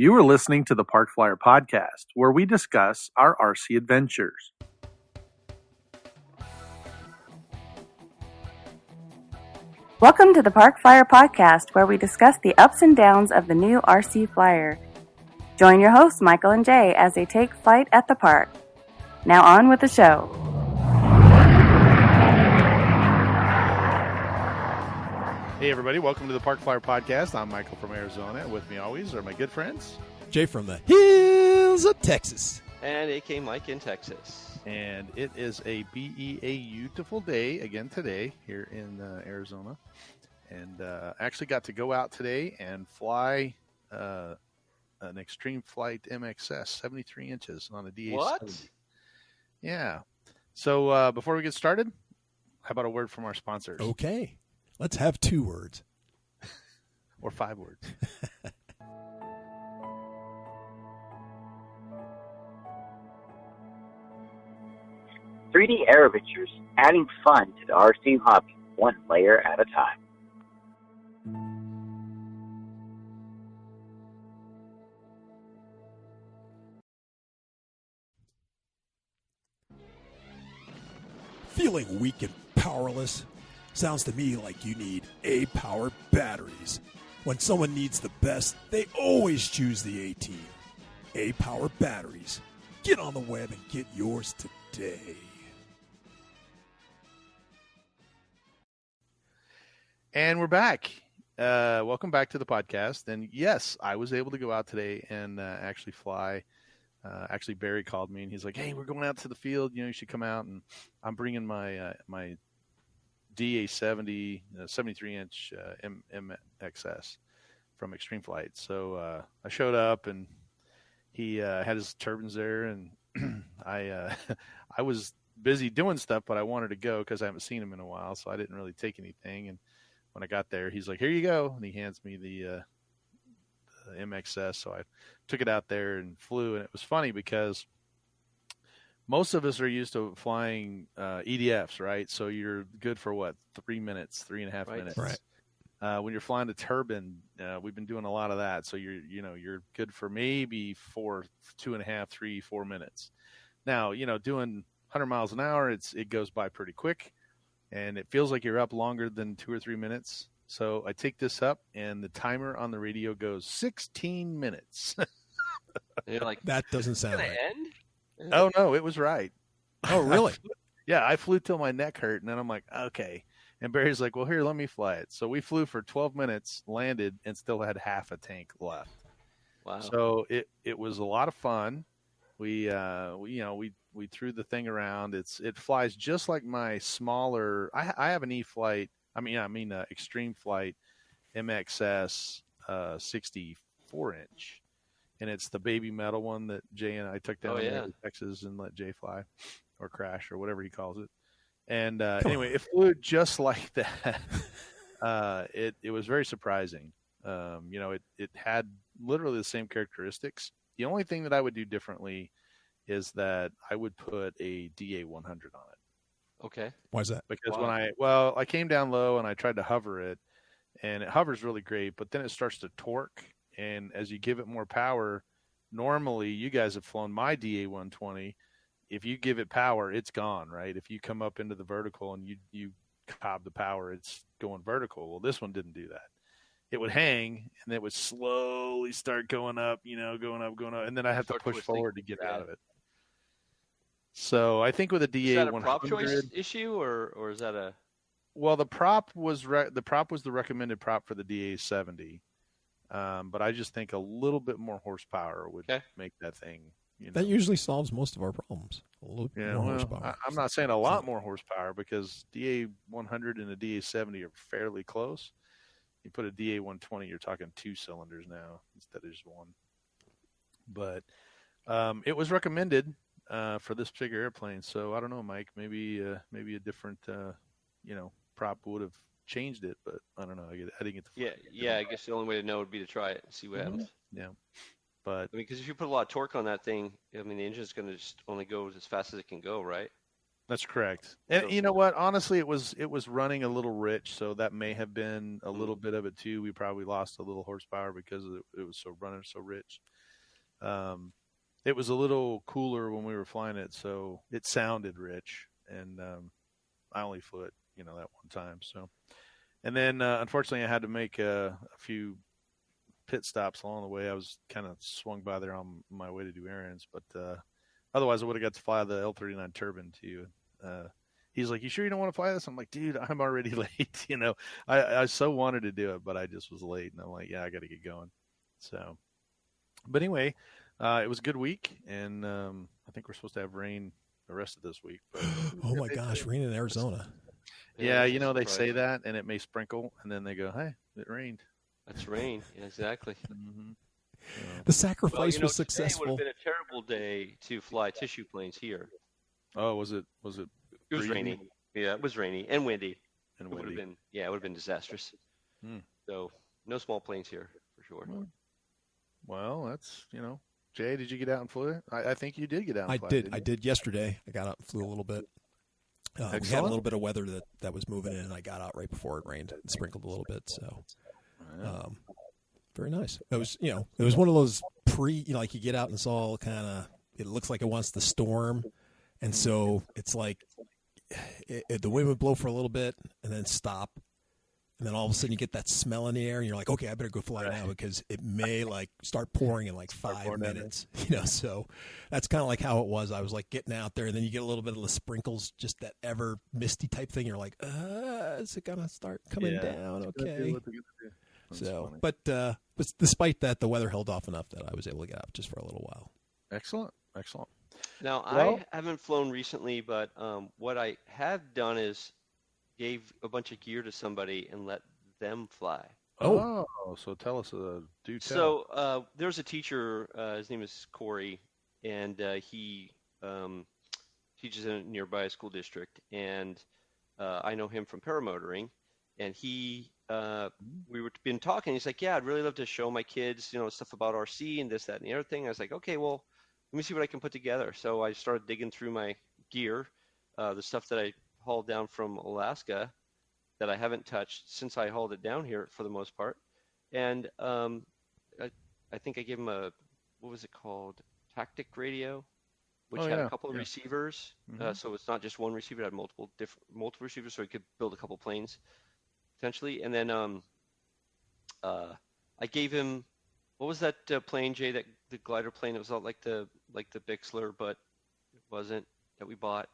You are listening to the Park Flyer Podcast, where we discuss our RC adventures. Welcome to the Park Flyer Podcast, where we discuss the ups and downs of the new RC Flyer. Join your hosts, Michael and Jay, as they take flight at the park. Now on with the show. Hey everybody, welcome to the Park Flyer Podcast. I'm Michael from Arizona. With me always are my good friends. Jay from the hills of Texas. And AK Mike in Texas. And it is a beautiful day again today here in Arizona. And actually got to go out today and fly an Extreme Flight MXS 73 inches on a DA70. What? Yeah. So before we get started, how about a word from our sponsors? Okay. Let's have 2 words. Or 5 words. 3D Aeroventures, adding fun to the RC hobby, one layer at a time. Feeling weak and powerless? Sounds to me like you need A-Power batteries. When someone needs the best, they always choose the A-Team. A-Power batteries. Get on the web and get yours today. And we're back. Welcome back to the podcast. And yes, I was able to go out today and actually fly. Actually, Barry called me and he's like, "Hey, we're going out to the field. You know, you should come out." And I'm bringing my my DA70 73-inch MXS from Extreme Flight. So I showed up and he had his turbines there, and I was busy doing stuff, but I wanted to go because I haven't seen him in a while, so I didn't really take anything. And when I got there, he's like, "Here you go," and he hands me the MXS. So I took it out there and flew, and it was funny because most of us are used to flying EDFs, right? So you're good for what, 3 minutes, 3.5 minutes. Right. When you're flying a turbine, we've been doing a lot of that. So you're good for maybe 2.5, 3, 4 minutes. Now, doing 100 miles an hour, it goes by pretty quick, and it feels like you're up longer than 2 or 3 minutes. So I take this up, and the timer on the radio goes 16 minutes. And you're like, that doesn't sound right. End? Oh no, it was right. Oh, really? Yeah, I flew till my neck hurt, and then I'm like, okay. And Barry's like, "Well, here, let me fly it." So we flew for 12 minutes, landed, and still had half a tank left. Wow. So it was a lot of fun. We threw the thing around. It flies just like my smaller. I have an Extreme Flight MXS 64-inch, and it's the baby metal one that Jay and I took down to Texas and let Jay fly, or crash, or whatever he calls it. And anyway, it flew just like that. It was very surprising. It had literally the same characteristics. The only thing that I would do differently is that I would put a DA100 on it. Okay. Why is that? Because I came down low and I tried to hover it, and it hovers really great, but then it starts to torque. And as you give it more power, normally you guys have flown my DA120. If you give it power, it's gone, right? If you come up into the vertical and you cob the power, it's going vertical. Well, this one didn't do that. It would hang, and it would slowly start going up, going up, and then I have to push forward to get out of it. So I think with a DA100, is that a prop choice issue, or is that a? Well, the prop was the recommended prop for the DA70, but I just think a little bit more horsepower would make that thing. That usually solves most of our problems. A little more horsepower. I'm not saying a lot more horsepower, because DA100 and a DA70 are fairly close. You put a DA120, you're talking 2 cylinders now instead of just 1. But it was recommended for this particular airplane. So I don't know, Mike. Maybe a different prop would have changed it, but I don't know. I didn't get the yeah. I guess the only way to know would be to try it and see what happens. Yeah, but because if you put a lot of torque on that thing, the engine's going to just only go as fast as it can go, right? That's correct. And you know what? Honestly, it was running a little rich, so that may have been a little bit of it too. We probably lost a little horsepower because it was running so rich. It was a little cooler when we were flying it, so it sounded rich. And I only flew it, that one time. So, and then unfortunately, I had to make a few pit stops along the way. I was kind of swung by there on my way to do errands, but otherwise, I would have got to fly the L39 turbine to you. He's like, "You sure you don't want to fly this?" I'm like, "Dude, I'm already late." I so wanted to do it, but I just was late, and I'm like, "Yeah, I got to get going." So, but anyway, it was a good week, and I think we're supposed to have rain the rest of this week. But, oh my gosh, rain in Arizona. Yeah, they say that, and it may sprinkle, and then they go, "Hey, it rained." That's rain. Yeah, exactly. Mm-hmm. The sacrifice was Today successful. would have been a terrible day to fly tissue planes here. Oh, was it? It was rainy. Yeah, it was rainy and windy. And it would have windy. been disastrous. So no small planes here for sure. Well, that's Jay, did you get out and flew it? I think you did get out and fly. I did yesterday. I got out and flew a little bit. We had a little bit of weather that was moving in, and I got out right before it rained and sprinkled a little bit. So, very nice. It was, it was one of those like you get out and it's all kind of, it looks like it wants to storm. And so it's like the wind would blow for a little bit and then stop. And then all of a sudden you get that smell in the air and you're like, okay, I better go fly now because it may start pouring in 5 minutes, so that's kind of like how it was. I was getting out there and then you get a little bit of the sprinkles, just that ever misty type thing. You're like, is it going to start coming down? Okay. So, but despite that, the weather held off enough that I was able to get out just for a little while. Excellent. Now, I haven't flown recently, but what I have done is gave a bunch of gear to somebody and let them fly. Oh, so tell us, do tell. So there's a teacher, his name is Corey, and he teaches in a nearby school district, and I know him from paramotoring, and he, we were been talking, he's like, yeah, I'd really love to show my kids, stuff about RC and this, that, and the other thing. I was like, okay, well, let me see what I can put together. So I started digging through my gear, the stuff that I hauled down from Alaska that I haven't touched since I hauled it down here for the most part. And I think I gave him what was it called? Tactic radio, which had a couple of receivers. So it's not just one receiver, it had multiple receivers, so he could build a couple planes potentially. And then I gave him, what was that plane, Jay, that the glider plane? It was all like the Bixler, but it wasn't, that we bought.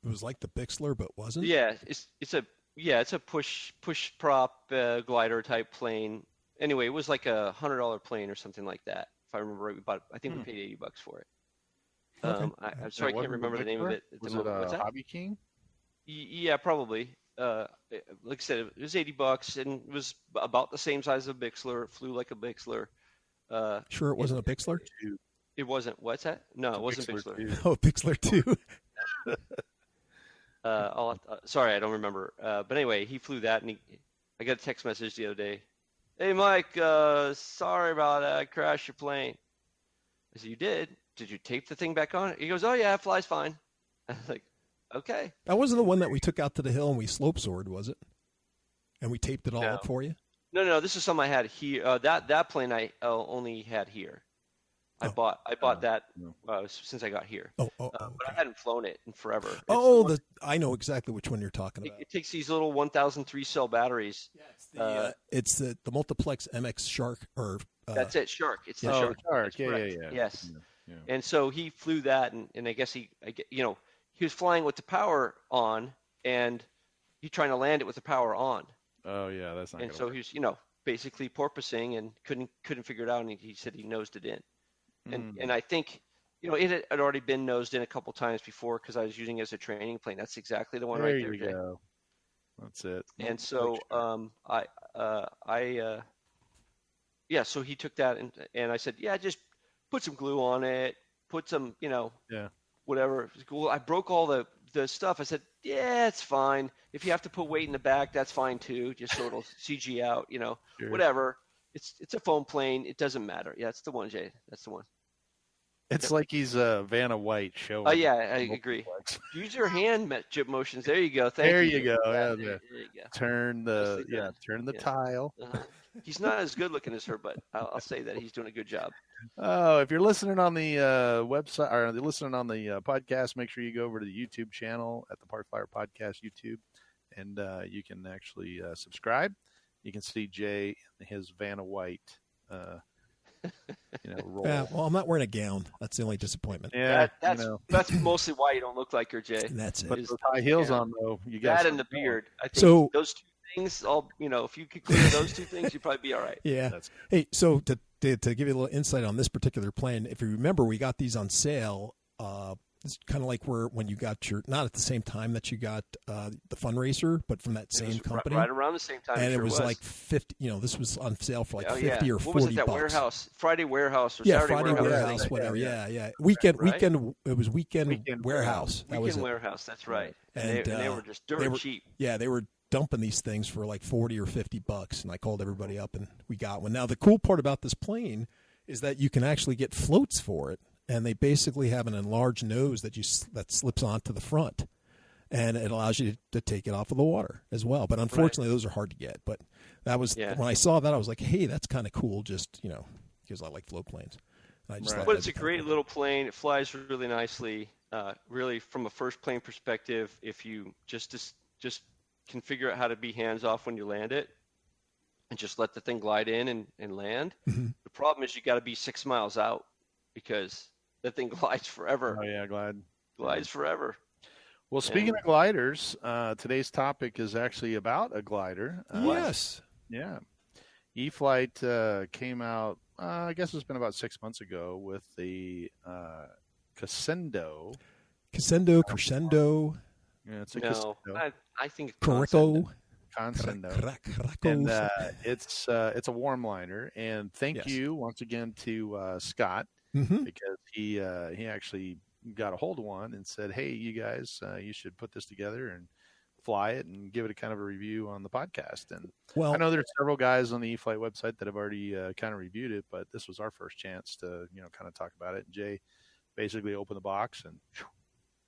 It was like the Bixler, but wasn't? Yeah, it's a push prop glider type plane. Anyway, it was like $100 plane or something like that. If I remember right, we bought. I think we paid $80 for it. Okay. I'm sorry, I can't remember the name of it. Was it Hobby King? Yeah, probably. Like I said, it was $80 and it was about the same size of a Bixler. It flew like a Bixler. Sure, it wasn't a Bixler? It wasn't. What's that? No, it wasn't Bixler. Oh, Bixler 2. Sorry, I don't remember. But anyway, he flew that, and I got a text message the other day. Hey, Mike, sorry about that. I crashed your plane. I said, you did? Did you tape the thing back on? He goes, oh, yeah, it flies fine. I was like, okay. That wasn't the one that we took out to the hill and we slope soared, was it? And we taped it all up for you? No, this is something I had here. That plane I only had here. I bought that since I got here. Okay. But I hadn't flown it in forever. I know exactly which one you're talking about. It takes these little 1,003 cell batteries. Yeah, it's the Multiplex MX Shark, or that's it, Shark. It's the Shark. Shark. Yeah. Yes. Yeah. And so he flew that, and I guess he was flying with the power on, and he trying to land it with the power on. Oh yeah, that's not. And so he was, basically porpoising and couldn't figure it out, and he said he nosed it in. And I think, it had already been nosed in a couple times before because I was using it as a training plane. That's exactly the one right there. There you go. That's it. And so so he took that and I said, yeah, just put some glue on it, put some, whatever. Well, I broke all the stuff. I said, yeah, it's fine. If you have to put weight in the back, that's fine too, just so it'll CG out, Sure. whatever. It's a foam plane. It doesn't matter. Yeah, that's the one, Jay. That's the one. It's like he's Vanna White showing. Oh yeah, I agree. Use your hand motions. There you go. Thank you. There you go. Yeah, Yeah, there you go. turn the tile. He's not as good looking as her, but I'll say that he's doing a good job. Oh, if you're listening on the website or listening on the podcast, make sure you go over to the YouTube channel at the Park Flyer Podcast YouTube, and you can actually subscribe. You can see Jay in his Vanna White, role. Yeah, well, I'm not wearing a gown. That's the only disappointment. Yeah, that's mostly why you don't look like her, Jay. And that's it. But those high heels on though, you got that and the beard. I think So those two things, if you could clear those two things, you'd probably be all right. Yeah. Hey, so to give you a little insight on this particular plane, if you remember, we got these on sale. It's kind of like when you got not at the same time that you got the fundraiser, but from that same company, right around the same time. And it was like 50. This was on sale for like 50 or 40 what was it, that bucks. Warehouse, Friday Warehouse, or yeah, Saturday Friday Warehouse, whatever. Yeah. Weekend. It was weekend warehouse. That was Weekend Warehouse. That's right. And they were just cheap. Yeah, they were dumping these things for like 40 or 50 bucks, and I called everybody up, and we got one. Now the cool part about this plane is that you can actually get floats for it. And they basically have an enlarged nose that slips onto the front, and it allows you to take it off of the water as well. But unfortunately, those are hard to get. But that was when I saw that, I was like, hey, that's kind of cool. Just because I like float planes. And I just thought but it's a great little plane. It flies really nicely. Really, from a first plane perspective, if you just can figure out how to be hands off when you land it, and just let the thing glide in and land. Mm-hmm. The problem is you got to be 6 miles out because that thing glides forever. Oh yeah, glides forever. Well, speaking of gliders, today's topic is actually about a glider. Yes. Yeah. E-Flight came out, I guess it's been about 6 months ago, with the Conscendo. Crescendo. Yeah, it's a no, Conscendo. I think Conscendo. And it's a warm liner. And thank you once again to Scott. Mm-hmm. Because he actually got a hold of one and said, hey, you guys, you should put this together and fly it and give it a kind of a review on the podcast. And I know there's several guys on the E-Flight website that have already kind of reviewed it, but this was our first chance to, kind of talk about it. And Jay basically opened the box and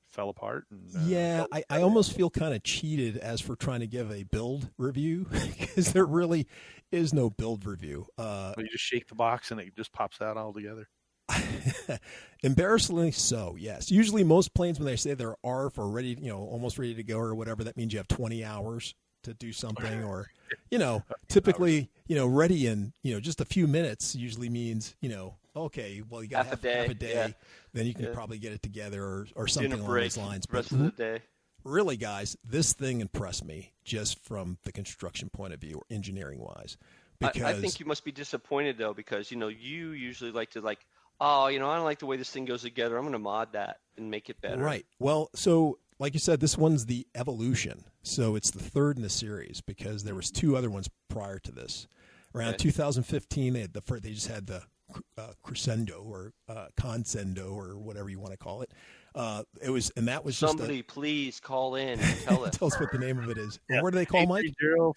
fell apart. And, I almost feel kind of cheated as for trying to give a build review because there really is no build review. You just shake the box and it just pops out all together. Embarrassingly so, yes. Usually most planes, when they say they're ARF or ready, almost ready to go or whatever, that means you have 20 hours to do something, or, typically, ready in, just a few minutes usually means, okay, well, you got half a day, then you can probably get it together or something along those lines. Rest of the day. Really, guys, this thing impressed me just from the construction point of view or engineering wise. Because I think you must be disappointed though, because, you usually like to I don't like the way this thing goes together. I'm going to mod that and make it better. Right. Well, so like you said, this one's the Evolution. So it's the third in the series because there was two other ones prior to this. Around 2015, they just had the Conscendo or Conscendo or whatever you want to call it. It was, and that was somebody please call in and tell us. Tell us what the name of it is. Yeah. What do they call Mike?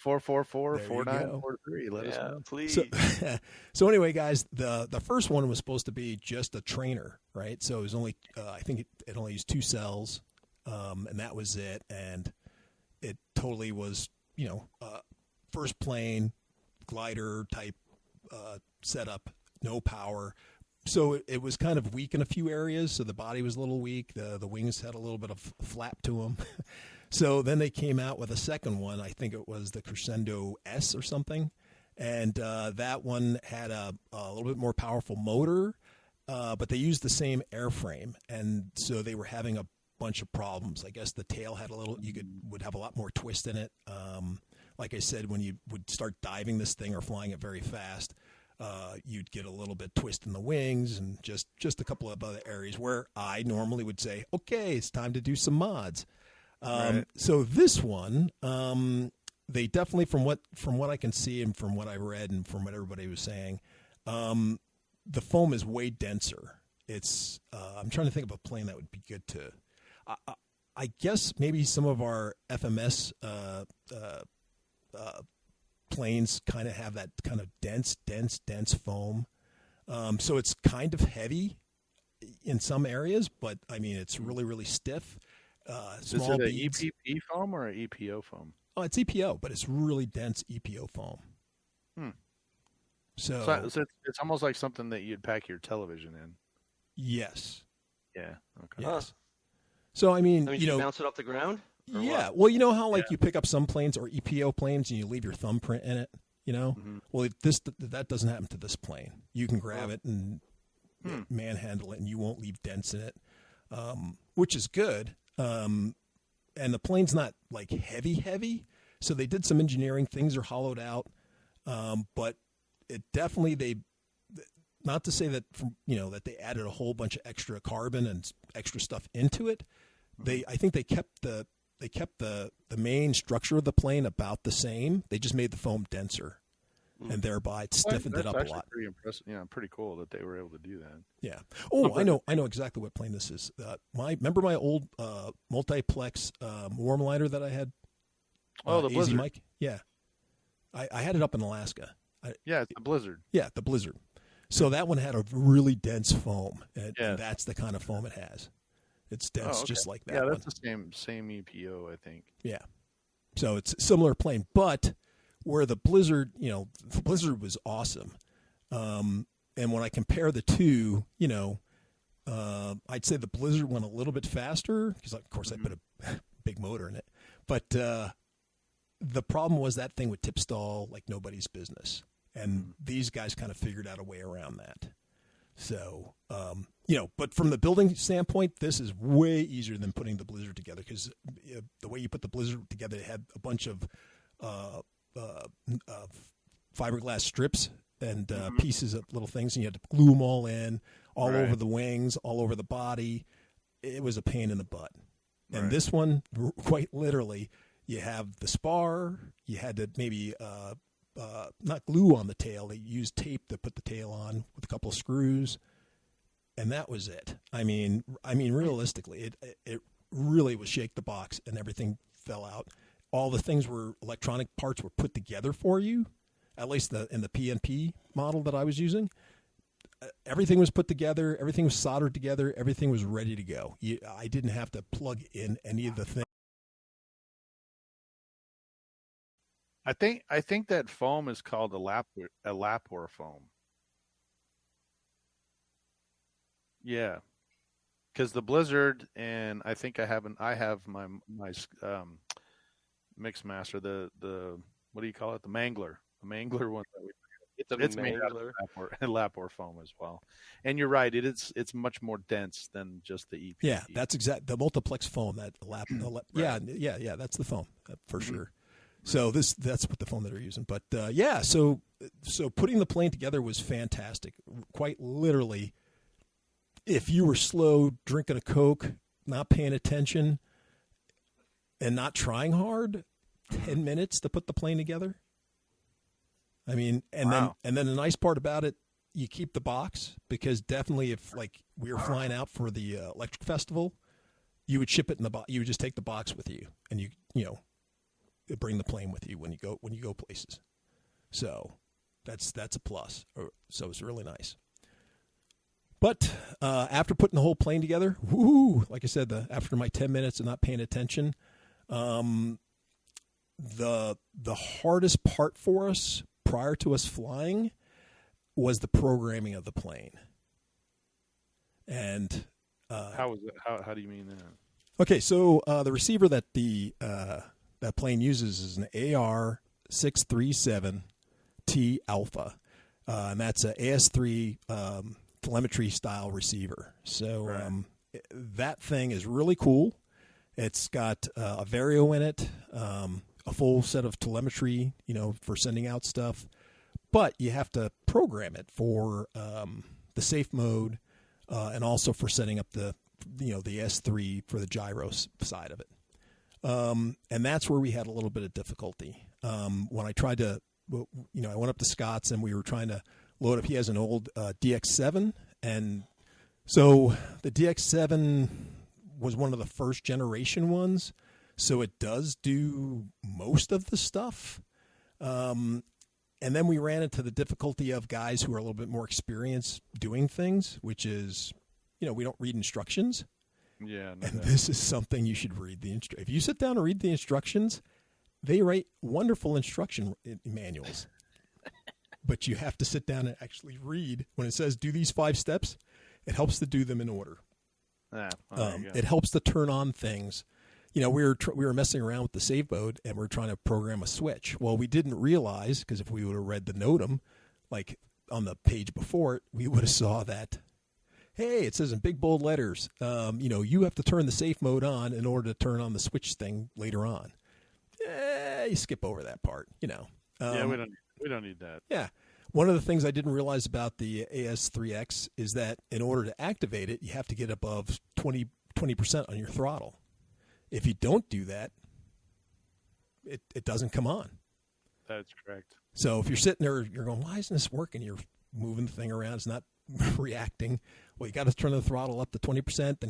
830-444-4943. Let us know. Please. So anyway, guys, the first one was supposed to be just a trainer, right? So it was only, I think it only used 2 cells, and that was it. And it totally was, first plane glider type setup, no power. So it was kind of weak in a few areas. So the body was a little weak. The wings had a little bit of flap to them. So then they came out with a second one. I think it was the Conscendo S or something. And that one had a little bit more powerful motor, but they used the same airframe. And so they were having a bunch of problems. I guess the tail had would have a lot more twist in it. Like I said, when you would start diving this thing or flying it very fast, you'd get a little bit twist in the wings and just a couple of other areas where I normally would say, okay, it's time to do some mods. Right. So this one, they definitely, from what I can see and from what I read and from what everybody was saying, the foam is way denser. It's I'm trying to think of a plane that would be good to. I guess maybe some of our FMS planes kind of have that kind of dense foam. So it's kind of heavy. in some areas, but I mean, it's really, really stiff. Small Is it beads. an EPP foam or an EPO foam? Oh, it's EPO, but it's really dense EPO foam. So it's almost like something that you'd pack your television in. yes. Yeah. Okay. Yes. So I mean, you bounce it off the ground? Yeah. What? Well, you know how you pick up some planes or EPO planes and you leave your thumbprint in it, Well, that doesn't happen to this plane. You can grab it and manhandle it, and you won't leave dents in it, which is good. And the plane's not like heavy, so they did some engineering. Things are hollowed out, but it definitely not to say that that they added a whole bunch of extra carbon and extra stuff into it. I think they kept the main structure of the plane about the same. They just made the foam denser, and thereby it stiffened it up a lot. Pretty impressive. Yeah, pretty cool that they were able to do that. Yeah. Oh, I know exactly what plane this is. Remember my old multiplex warm lighter that I had? The AZ Blizzard. Mike? Yeah. I had it up in Alaska. Yeah, it's a Blizzard. Yeah, the Blizzard. So that one had a really dense foam, and Yes. that's the kind of foam it has. It's dense, just like that. Yeah, one. that's the same EPO, I think. Yeah. So it's a similar plane, but where the Blizzard, the Blizzard was awesome. And when I compare the two, I'd say the Blizzard went a little bit faster because, of course, I put a big motor in it. But the problem was that thing would tip stall like nobody's business. And these guys kind of figured out a way around that. So, but from the building standpoint, this is way easier than putting the Blizzard together because the way you put the Blizzard together, it had a bunch of fiberglass strips and pieces of little things, and you had to glue them all in, all over the wings, all over the body. It was a pain in the butt. And this one, quite literally, you have the spar. You had to maybe not glue on the tail. They used tape to put the tail on with a couple of screws, and that was it. I mean, realistically, it really was shake the box, and everything fell out. All the things electronic parts were put together for you, at least in the PNP model that I was using. Everything was put together. Everything was soldered together. Everything was ready to go. I didn't have to plug in any of the things. I think that foam is called a Lapor foam. Yeah, because the Blizzard and I think I have my Mixmaster, the what do you call it, the Mangler one that we. It's made out of Lapor foam as well, and you're right. It's much more dense than just the EPP. Yeah, that's exact. The multiplex foam that yeah, that's the foam for sure. So that's what the foam that they're using. But so putting the plane together was fantastic. Quite literally, if you were slow, drinking a Coke, not paying attention, and not trying hard, 10 minutes to put the plane together. I mean, and then the nice part about it, you keep the box because definitely if like we were flying out for the electric festival, you would ship it in the box. You would just take the box with you, and you bring the plane with you when you go places. So that's a plus. So it's really nice. But after putting the whole plane together, like I said, after my 10 minutes of not paying attention, the hardest part for us prior to us flying was the programming of the plane. And how was it? How do you mean that? Okay, so the receiver that that plane uses is an AR637T Alpha, and that's an AS3 telemetry style receiver. So that thing is really cool. It's got a Vario in it, a full set of telemetry, for sending out stuff. But you have to program it for the safe mode, and also for setting up the S3 for the gyro side of it. And that's where we had a little bit of difficulty. When I tried to, I went up to Scott's and we were trying to load up. He has an old DX7, and so the DX7 was one of the first generation ones, so it does do most of the stuff. And then we ran into the difficulty of guys who are a little bit more experienced doing things, which is we don't read instructions. Yeah. And this is something you should read. If you sit down and read the instructions, they write wonderful instruction manuals. But you have to sit down and actually read. When it says do these 5 steps, it helps to do them in order. It helps to turn on things. We were messing around with the save mode, and we're trying to program a switch. Well, we didn't realize, because if we would have read the NOTAM, like on the page before it, we would have saw that, hey, it says in big bold letters, you have to turn the safe mode on in order to turn on the switch thing later on. You skip over that part, Yeah, we don't need that. Yeah. One of the things I didn't realize about the AS3X is that in order to activate it, you have to get above 20% on your throttle. If you don't do that, it doesn't come on. That's correct. So if you're sitting there, you're going, why isn't this working? You're moving the thing around. It's not reacting. Well, you got to turn the throttle up to 20%,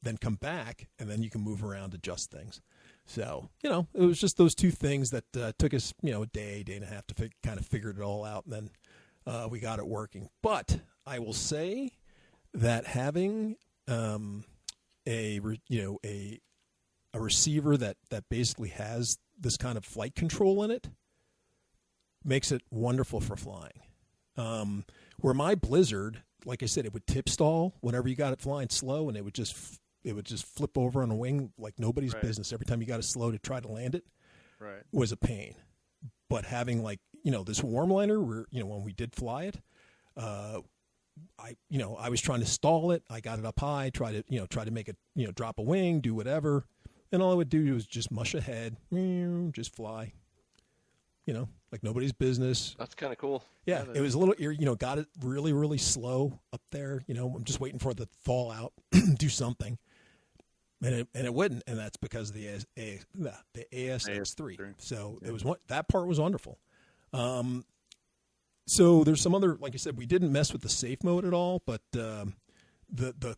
then come back, and then you can move around, adjust things. So, it was just those 2 things that took us, a day and a half to kind of figure it all out, and then we got it working. But I will say that having a receiver that basically has this kind of flight control in it makes it wonderful for flying. Where my Blizzard, like I said, it would tip stall whenever you got it flying slow, and it would just flip over on a wing like nobody's business every time you got it slow to try to land it. Right. Was a pain. But having this warm liner where, when we did fly it, I was trying to stall it. I got it up high, try to make it, drop a wing, do whatever. And all I would do was just mush ahead, just fly, like nobody's business. That's kind of cool. Yeah, it was a little, got it really, really slow up there. I'm just waiting for it to fall out, do something. And it wouldn't, and that's because of the AS3. So it was that part was wonderful. So there's some other, like I said, we didn't mess with the safe mode at all, but the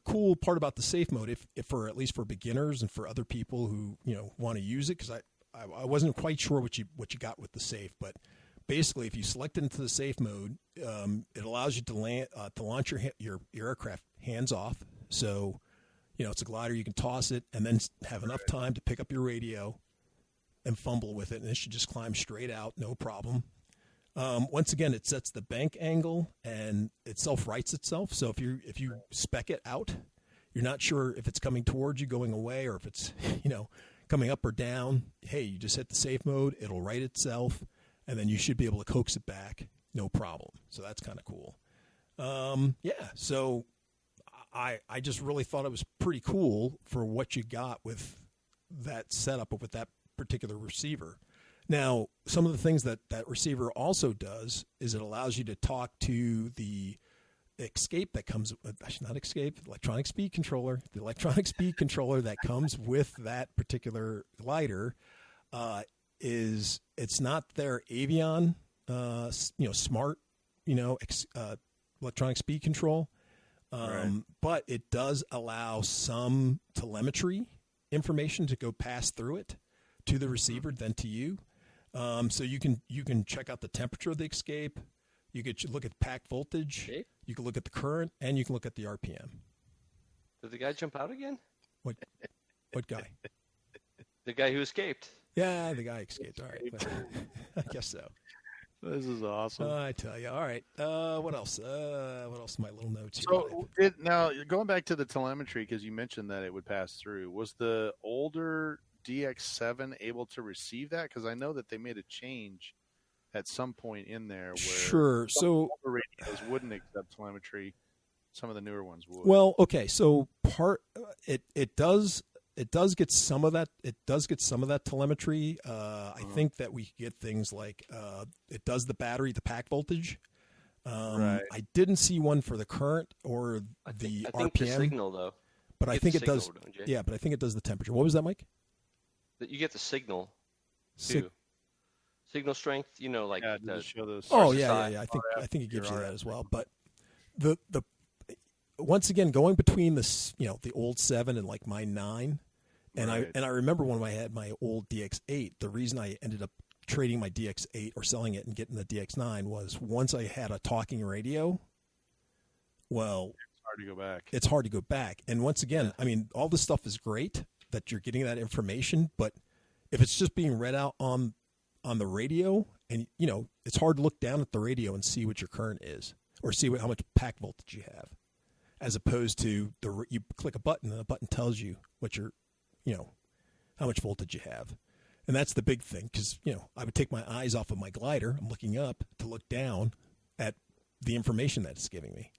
cool part about the safe mode, if for at least for beginners and for other people who want to use it, because I wasn't quite sure what you got with the safe, but basically if you select it into the safe mode, it allows you to launch your aircraft hands off. So it's a glider, you can toss it and then have enough time to pick up your radio and fumble with it, and it should just climb straight out, no problem. Once again, it sets the bank angle and it self-rights itself. So if you spec it out, you're not sure if it's coming towards you, going away, or if it's coming up or down. Hey, you just hit the safe mode, it'll right itself, and then you should be able to coax it back, no problem. So that's kind of cool. So I just really thought it was pretty cool for what you got with that setup with that particular receiver. Now, some of the things that receiver also does is it allows you to talk to the escape that comes not escape, electronic speed controller. The electronic speed controller that comes with that particular glider it's not their Avion smart electronic speed control. But it does allow some telemetry information to go pass through it to the receiver, then to you. So you can check out the temperature of the escape. You could look at pack voltage. Okay. You can look at the current, and you can look at the RPM. Did the guy jump out again? What guy? The guy who escaped. Yeah, the guy escaped. All right. I guess so. This is awesome. I tell you. All right. What else? What else? My little notes here. So now going back to the telemetry, because you mentioned that it would pass through. Was the older DX7 able to receive that? Because I know that they made a change at some point in there where sure. So older radios wouldn't accept telemetry. Some of the newer ones would. Well, okay. So it does get some of that. It does get some of that telemetry. I think that we get things like it does the battery, the pack voltage. Right. I didn't see one for the current or the I think RPM. the signal though. But I think it does. Yeah, but I think it does the temperature. What was that, Mike? That you get the signal too. Signal strength, like to show those. Oh yeah. I think it gives you that as well. But the once again, going between this, the old 7 and like my 9, and I remember when I had my old DX8, the reason I ended up trading my DX8 or selling it and getting the DX9 was once I had a talking radio. Well, hard to go back. It's hard to go back. And once again, I mean, all this stuff is great that you're getting that information, but if it's just being read out on the radio, and it's hard to look down at the radio and see what your current is, or see how much pack voltage you have, as opposed to you click a button and the button tells you what your, how much voltage you have. And that's the big thing, because, I would take my eyes off of my glider. I'm looking up to look down at the information that it's giving me.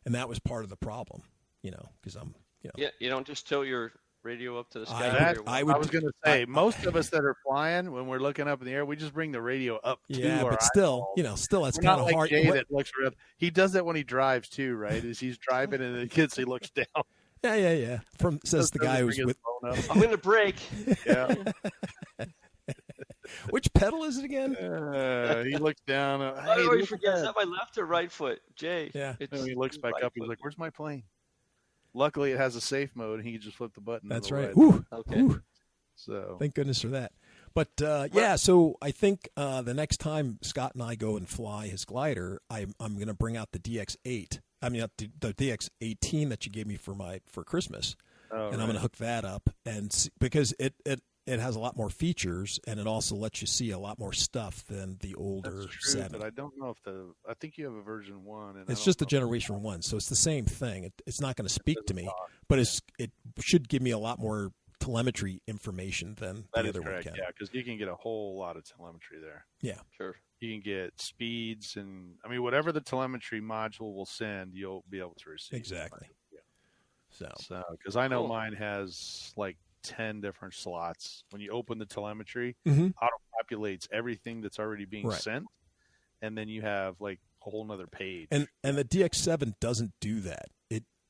And that was part of the problem, because I'm, Yeah, you don't just tilt your radio up to the sky. I was going to say, most of us that are flying, when we're looking up in the air, we just bring the radio up to our but still, eyeballs. That's kind of like hard. Jay that looks around. He does that when he drives too, right? As he's driving and the kids, he looks down. Yeah. Says the guy who's with. I'm going to brake. Yeah. Which pedal is it again? He looks down. I always forget. Is that my left or right foot? Jay. Yeah. And he looks back up. He's like, "Where's my plane?" Luckily, it has a safe mode, and he can just flip the button. That's right. Okay. So thank goodness for that. But so I think the next time Scott and I go and fly his glider, I'm going to bring out the DX8. I mean, the DX18 that you gave me for Christmas, and I'm going to hook that up, and because it has a lot more features, and it also lets you see a lot more stuff than the older 7. But I don't know if I think you have a version 1. And it's just the generation 1, so it's the same thing. It's not going to speak to me, but it should give me a lot more telemetry information than the other one can. Yeah, because you can get a whole lot of telemetry there. Yeah, sure. You can get speeds, and I mean, whatever the telemetry module will send, you'll be able to receive. Exactly. Yeah. So because I know mine has like 10 different slots. When you open the telemetry, auto-populates everything that's already being sent, and then you have like a whole nother page. And the DX7 doesn't do that.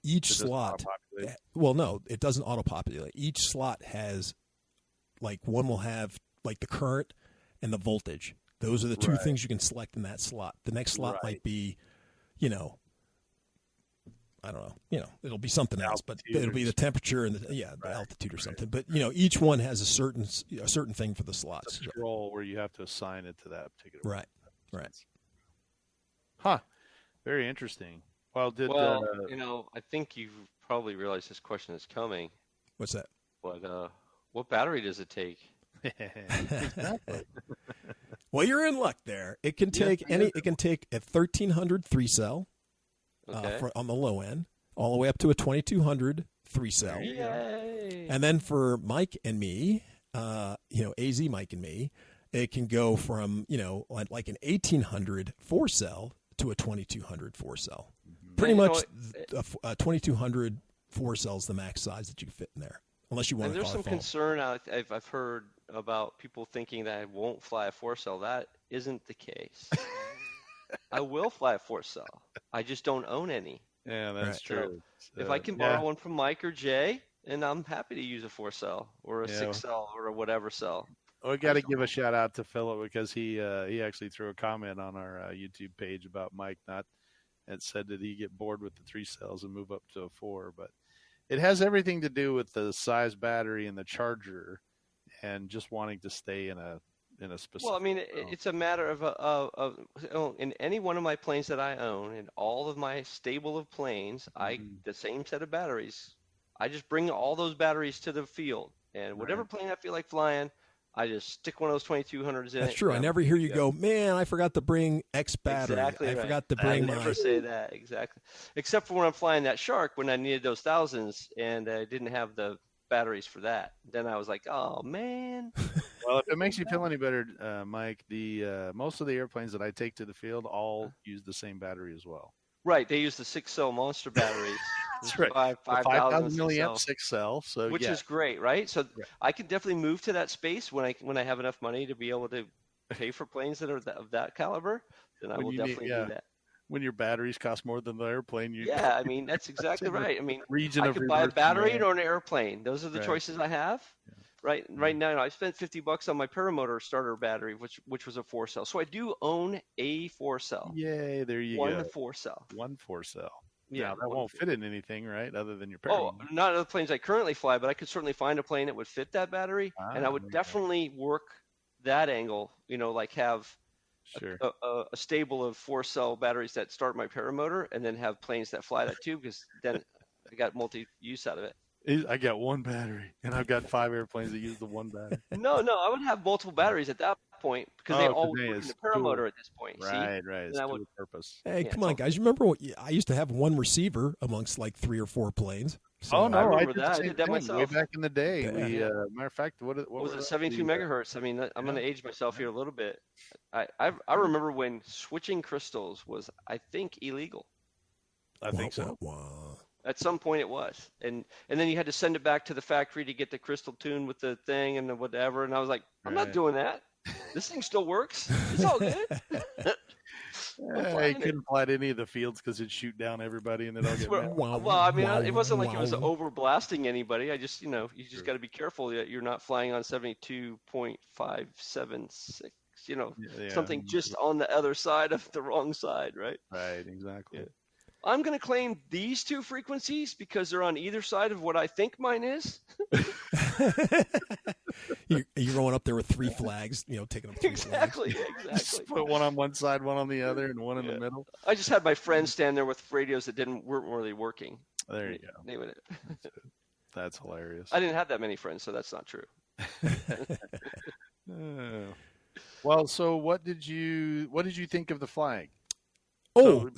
Each slot. Well, no, it doesn't auto-populate. Each slot has, like, one will have like the current and the voltage. Those are the two things you can select in that slot. The next slot might be, I don't know. It'll be something else, but it'll be the temperature and the altitude or something. But each one has a certain thing for the slots. A scroll where you have to assign it to that particular. Right. Huh. Very interesting. Well, I think you've probably realized this question is coming. What's that? But what battery does it take? Well, you're in luck there. It can take It can take a 1300 3-cell. On the low end, all the way up to a 2200 3-cell. Yay! And then for Mike and me, AZ Mike and me, it can go from, like an 1800 4-cell to a 2200 4-cell. Pretty much a 2200 4-cell is the max size that you can fit in there, unless you want to. And there's some concern I've heard about people thinking that I won't fly a 4-cell. That isn't the case. I will fly a 4-cell. I just don't own any. Yeah, that's true. If I can borrow one from Mike or Jay, and I'm happy to use a 4-cell or a 6-cell or a whatever cell. We got to give a shout out to Philip because he actually threw a comment on our YouTube page about Mike and said that he get bored with the 3-cells and move up to a 4. But it has everything to do with the size battery and the charger, and just wanting to stay in a specific. Well, I mean, it's a matter of in any one of my planes that I own, in all of my stable of planes, the same set of batteries. I just bring all those batteries to the field, and whatever plane I feel like flying, I just stick one of those 2200s in. That's true. I never hear you go, man, I forgot to bring X battery. Exactly. I forgot to bring I never say that, exactly. Except for when I'm flying that Shark, when I needed those thousands, and I didn't have the batteries for that. Then I was like, oh, man. Well, if it makes you feel any better, Mike, the most of the airplanes that I take to the field all use the same battery as well. Right. They use the 6-cell monster batteries. That's right. 5,000 milliamp 6-cell. So which is great, right? So I can definitely move to that space when I have enough money to be able to pay for planes that are of that caliber. Then I will definitely do that. When your batteries cost more than the airplane, I mean, that's exactly right. I mean, I could buy a battery or an airplane. Those are the choices I have. Yeah. Right now, I spent $50 on my paramotor starter battery, which was a 4-cell. So I do own a 4-cell. Yay, there you go. One 4-cell. One 4-cell. Yeah, now, that won't fit in anything, right? Other than your paramotor. Oh, not the planes I currently fly, but I could certainly find a plane that would fit that battery, and I would definitely work that angle. Like have Sure. a stable of 4-cell batteries that start my paramotor, and then have planes that fly that too, because then I got multi-use out of it. I got one battery, and I've got 5 airplanes that use the one battery. No, I would have multiple batteries at that point, because they all work in the paramotor at this point. Right, see? right. It's dual purpose. Hey, come on, guys! You remember I used to have one receiver amongst like 3 or 4 planes. So, oh no, I remember that. I did that myself way back in the day. Yeah. Matter of fact, what was it? 72 megahertz. I mean, I'm going to age myself here a little bit. I remember when switching crystals was, I think, illegal. I think so. Wow. At some point it was, and then you had to send it back to the factory to get the crystal tuned with the thing and the whatever. And I was like, I'm not doing that. This thing still works. It's all good. You couldn't fly to any of the fields because it'd shoot down everybody and they'd all get mad. Well, I mean, it wasn't like it was over blasting anybody. I just, you just got to be careful that you're not flying on 72.576. Something just on the other side of the wrong side, right? Right, exactly. Yeah. I'm going to claim these 2 frequencies because they're on either side of what I think mine is. You're going up there with 3 flags, taking up 3 exactly, flags. Exactly. Put one on one side, one on the other, and one in the middle. I just had my friends stand there with radios that weren't really working. There you go. That's hilarious. I didn't have that many friends, so that's not true. Well, so what did you think of the flying? So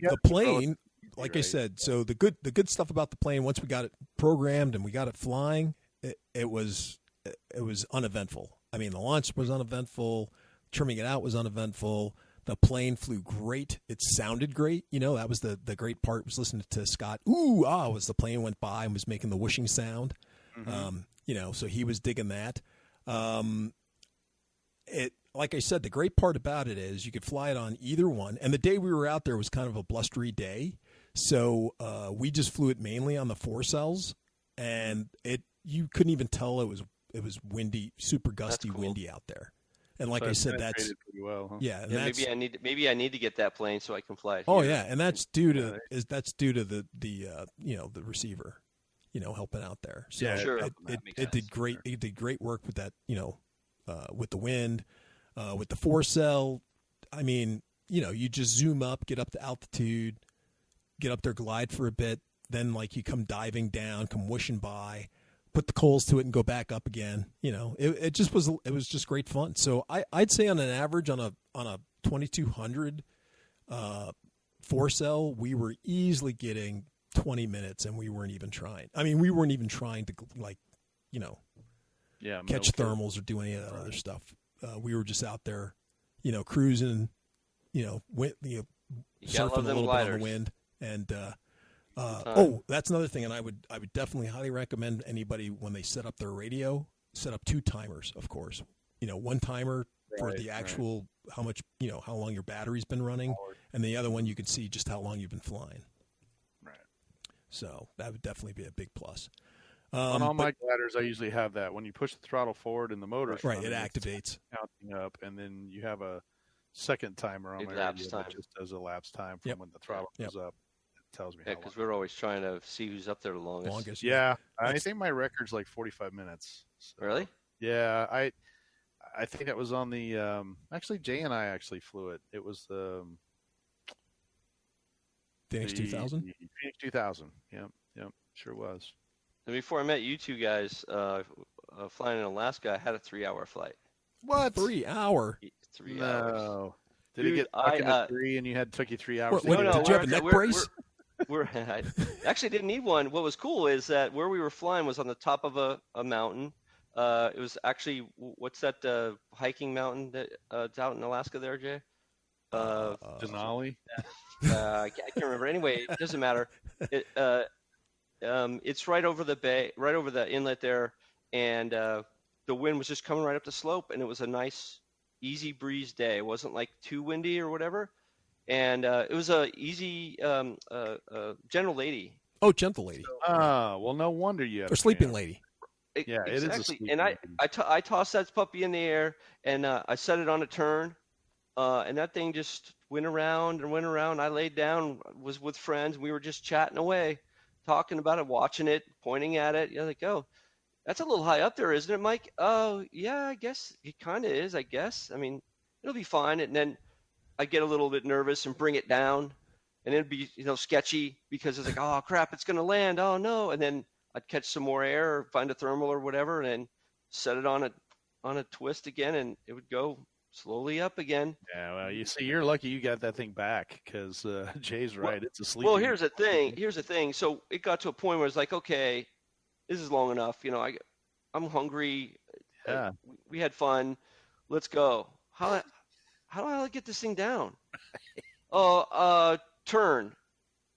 the plane, like I said, so the good stuff about the plane, once we got it programmed and we got it flying, it was uneventful. I mean, the launch was uneventful, trimming it out was uneventful. The plane flew great. It sounded great. That was the great part, was listening to Scott. As the plane went by and was making the whooshing sound. Mm-hmm. So he was digging that. Like I said, the great part about it is you could fly it on either one. And the day we were out there was kind of a blustery day. So we just flew it mainly on the 4 cells. And you couldn't even tell it was windy, super gusty, windy out there. And like I said, that's pretty well, huh? Yeah. And maybe I need to get that plane so I can fly it. Oh yeah, and that's due to the receiver, helping out there. So yeah, sure. It did great. It did great work with that, with the wind. With the 4 cell, I mean, you just zoom up, get up to altitude, get up there, glide for a bit, then like you come diving down, come whooshing by, put the coals to it, and go back up again. It was just great fun. So I'd say on an average on a 2200 4 cell, we were easily getting 20 minutes, and we weren't even trying. I mean, we weren't even trying to catch thermals or do any of that other stuff. We were just out there, cruising, surfing a little bit on the wind. And that's another thing. And I would definitely highly recommend anybody, when they set up their radio, set up 2 timers, of course. One timer for the actual how much, how long your battery's been running, and the other one you can see just how long you've been flying. Right. So that would definitely be a big plus. On all my gliders, I usually have that. When you push the throttle forward and the motor's running, it activates. Counting up, and then you have a second timer on my radio that just does a lapse time from when the throttle goes up. It tells me how long. Because we're always trying to see who's up there the longest. Yeah. I think my record's like 45 minutes. So. Really? Yeah. I think it was on the actually, Jay and I actually flew it. It was the Phoenix 2000? Phoenix 2000. Yep. Sure was. And before I met you 2 guys, flying in Alaska, I had a 3-hour flight. What? 3 hour? 3 hours. Did it get stuck in a tree and took you 3 hours? Wait, did you have a neck brace? I actually didn't need one. What was cool is that where we were flying was on the top of a mountain. It was actually, what's that hiking mountain that's out in Alaska there, Jay? Denali? I can't remember. Anyway, it doesn't matter. It's right over the bay, right over the inlet there, and the wind was just coming right up the slope, and it was a nice, easy breeze day. It wasn't like too windy or whatever, and it was a easy gentle lady. Oh, gentle lady. Well, no wonder you had a sleeping lady. Yeah, exactly. It is a sleeping and lady. I tossed that puppy in the air, and I set it on a turn, and that thing just went around and went around. I laid down, was with friends, and we were just chatting away, talking about it, watching it, pointing at it. You're like, oh, that's a little high up there, isn't it, Mike? Oh, yeah, I guess it kind of is, I guess. I mean, it'll be fine. And then I'd get a little bit nervous and bring it down, and it'd be, sketchy because it's like, oh crap, it's going to land. Oh no. And then I'd catch some more air or find a thermal or whatever, and then set it on a twist again, and it would go slowly up again. Yeah, well, you see, you're lucky you got that thing back, because Jay's right. It's a sleeping. Well, here's the thing. So it got to a point where it's like, okay, this is long enough. I'm hungry. Yeah. We had fun. Let's go. How do I get this thing down? Turn.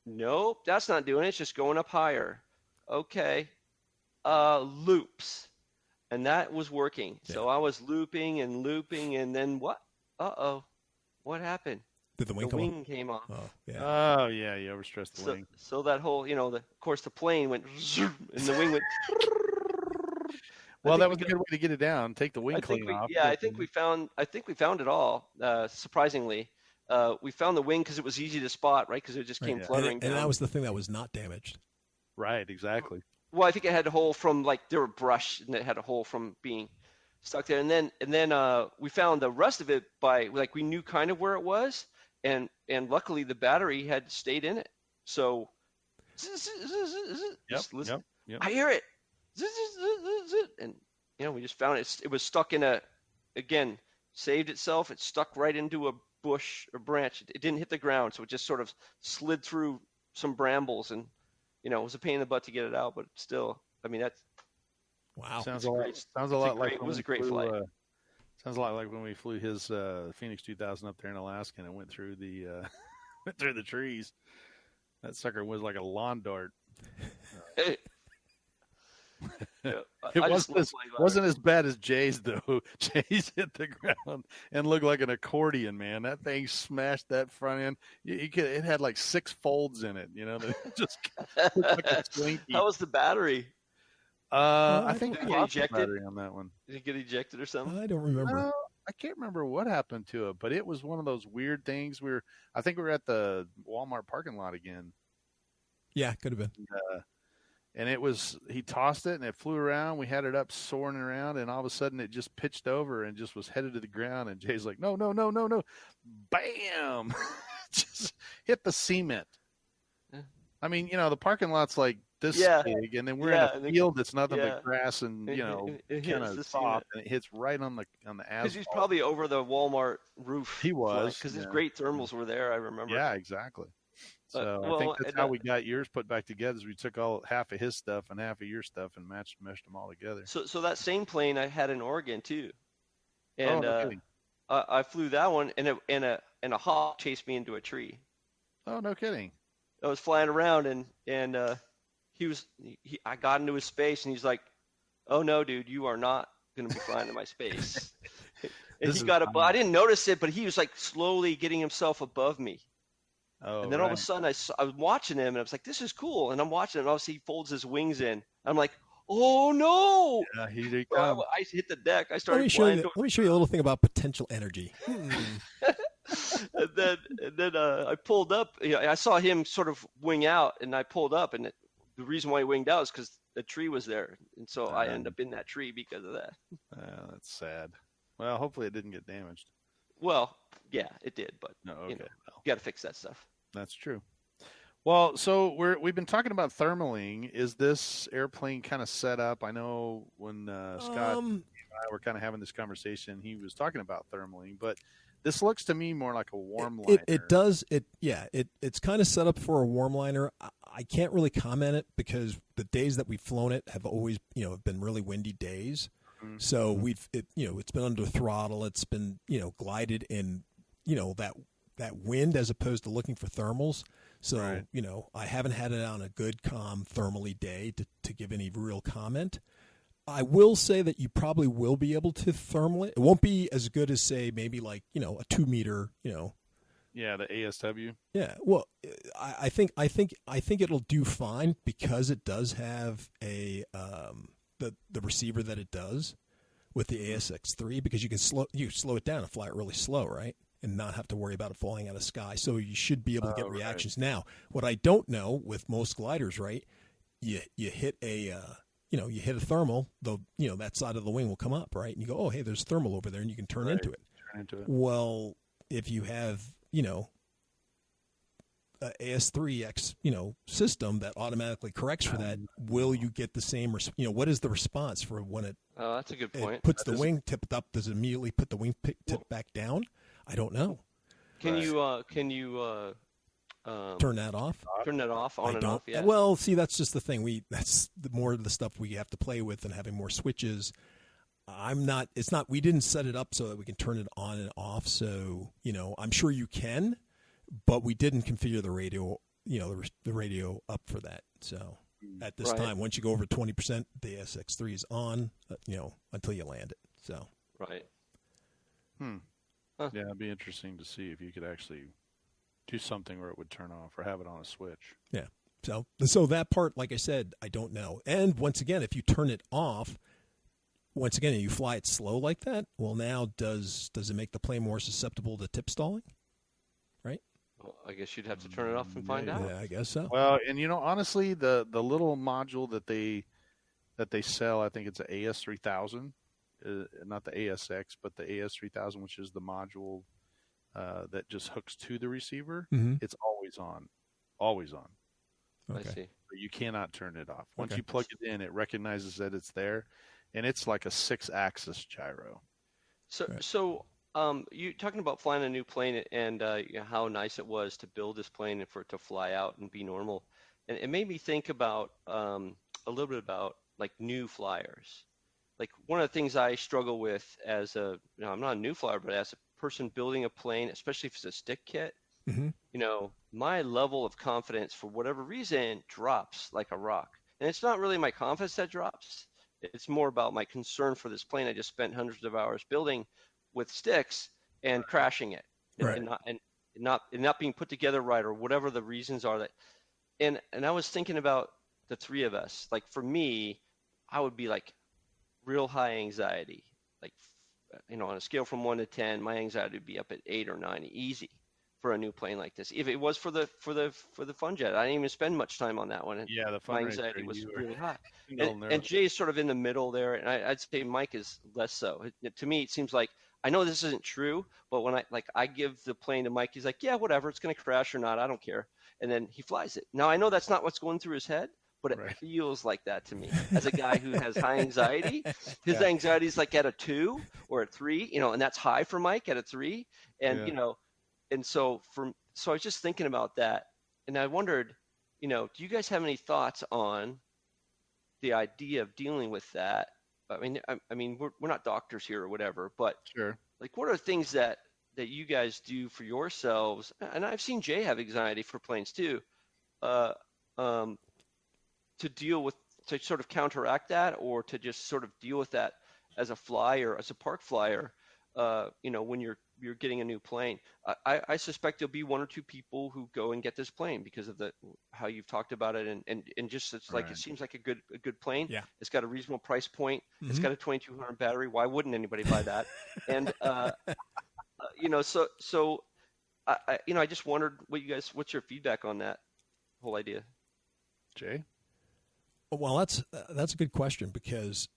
Nope, that's not doing it. It's just going up higher. Okay. Loops. And that was working. Yeah. So I was looping, and then what? What happened? Did the wing come wing came off. Oh, yeah. Oh, yeah, you overstressed the wing. So that whole, of course, the plane went, and the wing went. Well, that was a good way to get it down. Take the wing clean off. Yeah, I think we found it all. Surprisingly, we found the wing because it was easy to spot, right? Because it just came fluttering down. And that was the thing that was not damaged. Right, exactly. Well, I think it had a hole from there were brush, and it had a hole from being stuck there. And then we found the rest of it by we knew kind of where it was, and luckily the battery had stayed in it. So, Yep. I hear it, and we just found it. It was stuck in saved itself. It stuck right into a bush or branch. It didn't hit the ground, so it just sort of slid through some brambles, and it was a pain in the butt to get it out, but still, that's wow. Sounds a lot like it was a great flight. Sounds a lot like when we flew his Phoenix 2000 up there in Alaska, and it went through the trees. That sucker was like a lawn dart. It wasn't as bad as Jay's, though. Jay's hit the ground and looked like an accordion, man. That thing smashed that front end. It had like 6 folds in it, just looked like a Twinkie. How was the battery? I think did we get lost the ejected battery on that one. Did it get ejected or something? I don't remember. No, I can't remember what happened to it, but it was one of those weird things. I think we were at the Walmart parking lot again. Yeah, could have been. And he tossed it and it flew around. We had it up soaring around, and all of a sudden it just pitched over and just was headed to the ground. And Jay's like, no. Bam! Just hit the cement. Yeah. I mean, the parking lot's like this big, and then we're in a field that's nothing but grass and, kind of soft, and it hits right on the asphalt. Because he's probably over the Walmart roof. He was. Because his great thermals were there, I remember. Yeah, exactly. So I think that's how we got yours put back together. Is we took half of his stuff and half of your stuff and meshed them all together. So that same plane I had in Oregon too, and no kidding. I flew that one, and a hawk chased me into a tree. Oh, no kidding! I was flying around, and I got into his space, and he's like, "Oh no, dude, you are not going to be flying in my space." And he got above. I didn't notice it, but he was like slowly getting himself above me. Oh, and then all of a sudden I was watching him, and I was like, this is cool. And I'm watching him, and obviously he folds his wings in. I'm like, oh no! Yeah, here he comes. I hit the deck. I started flying. Let me show you a little thing about potential energy. and then I pulled up. I saw him sort of wing out, and I pulled up. And the reason why he winged out is because the tree was there. And so I ended up in that tree because of that. That's sad. Well, hopefully it didn't get damaged. Well, yeah, it did, but okay. You got to fix that stuff. That's true. Well, so we've been talking about thermaling. Is this airplane kind of set up? I know when Scott and I were kind of having this conversation, he was talking about thermaling, but this looks to me more like a warm liner. It does. It's kind of set up for a warm liner. I can't really comment it because the days that we've flown it have always, have been really windy days. Mm-hmm. So it's been under throttle. It's been, glided in, that wind as opposed to looking for thermals. So, right. I haven't had it on a good, calm, thermally day to give any real comment. I will say that you probably will be able to thermal it. It won't be as good as, say, maybe like, a 2 meter, Yeah, the ASW. Yeah, well, I think it'll do fine because it does have a the receiver that it does with the AS3X, because you can slow it down and fly it really slow, right? And not have to worry about it falling out of the sky. So you should be able to get reactions. Right. Now, what I don't know with most gliders, right? You hit a you hit a thermal, that side of the wing will come up, right? And you go, oh, hey, there's thermal over there, and you can turn into it. Turn into it. Well, if you have, a AS3X, system that automatically corrects for that, will you get the same, what is the response for when it, Oh, that's a good point. it puts the wing tip up? Does it immediately put the wing tip back down? I don't know. Can Right. you Turn that off? turn that off, on I and don't. off? Yeah. Well, see, that's just the thing. That's more of the stuff we have to play with, and having more switches. We didn't set it up so that we can turn it on and off. So, I'm sure you can, but we didn't configure the radio, the radio up for that. So at this Right. time, once you go over 20%, the AS3X is on, until you land it. So. Right. Huh. Huh. Yeah, it'd be interesting to see if you could actually do something where it would turn off or have it on a switch. Yeah. So that part, like I said, I don't know. And once again, if you turn it off, once again, and you fly it slow like that, well, now does it make the plane more susceptible to tip stalling? Right? Well, I guess you'd have to turn it off and find out. Yeah, I guess so. Well, and honestly, the little module that they sell, I think it's an AS3000, not the ASX, but the AS3000, which is the module that just hooks to the receiver. Mm-hmm. It's always on, always on. I Okay. see. So you cannot turn it off. Once Okay. you plug it in, it recognizes that it's there, and it's like a 6-axis gyro. So, Right. so you talking about flying a new plane and how nice it was to build this plane and for it to fly out and be normal, and it made me think about a little bit about like new flyers. Like one of the things I struggle with as I'm not a new flyer, but as a person building a plane, especially if it's a stick kit, Mm-hmm. my level of confidence for whatever reason drops like a rock. And it's not really my confidence that drops. It's more about my concern for this plane I just spent hundreds of hours building with sticks and crashing it, Right. and not being put together right, or whatever the reasons are that. And I was thinking about the three of us. Like for me, I would be like real high anxiety. Like on a scale from 1 to 10, my anxiety would be up at 8 or 9, easy for a new plane like this. If it was for the fun jet, I didn't even spend much time on that one. And Yeah, the my fun anxiety was really high. and And Jay's sort of in the middle there, and I'd say Mike is less so. To me, it seems like, I know this isn't true, but when I give the plane to Mike, he's like, yeah, whatever, it's going to crash or not, I don't care. And then he flies it. Now, I know that's not what's going through his head, but it Right. feels like that to me. As a guy who has high anxiety, his anxiety is like at a 2 or a 3, and that's high for Mike at a 3. And, Yeah. and so I was just thinking about that, and I wondered, do you guys have any thoughts on the idea of dealing with that? I mean, we're not doctors here or whatever, but Sure. like, what are things that you guys do for yourselves? And I've seen Jay have anxiety for planes too, to deal with, to sort of counteract that, or to just sort of deal with that as a flyer, as a park flyer, when you're getting a new plane. I suspect there'll be 1 or 2 people who go and get this plane because of how you've talked about it, and just it's like, Right. it seems like a good plane. Yeah. It's got a reasonable price point. Mm-hmm. It's got a 2200 battery. Why wouldn't anybody buy that? And so I just wondered what's your feedback on that whole idea? Jay? Well, that's a good question, because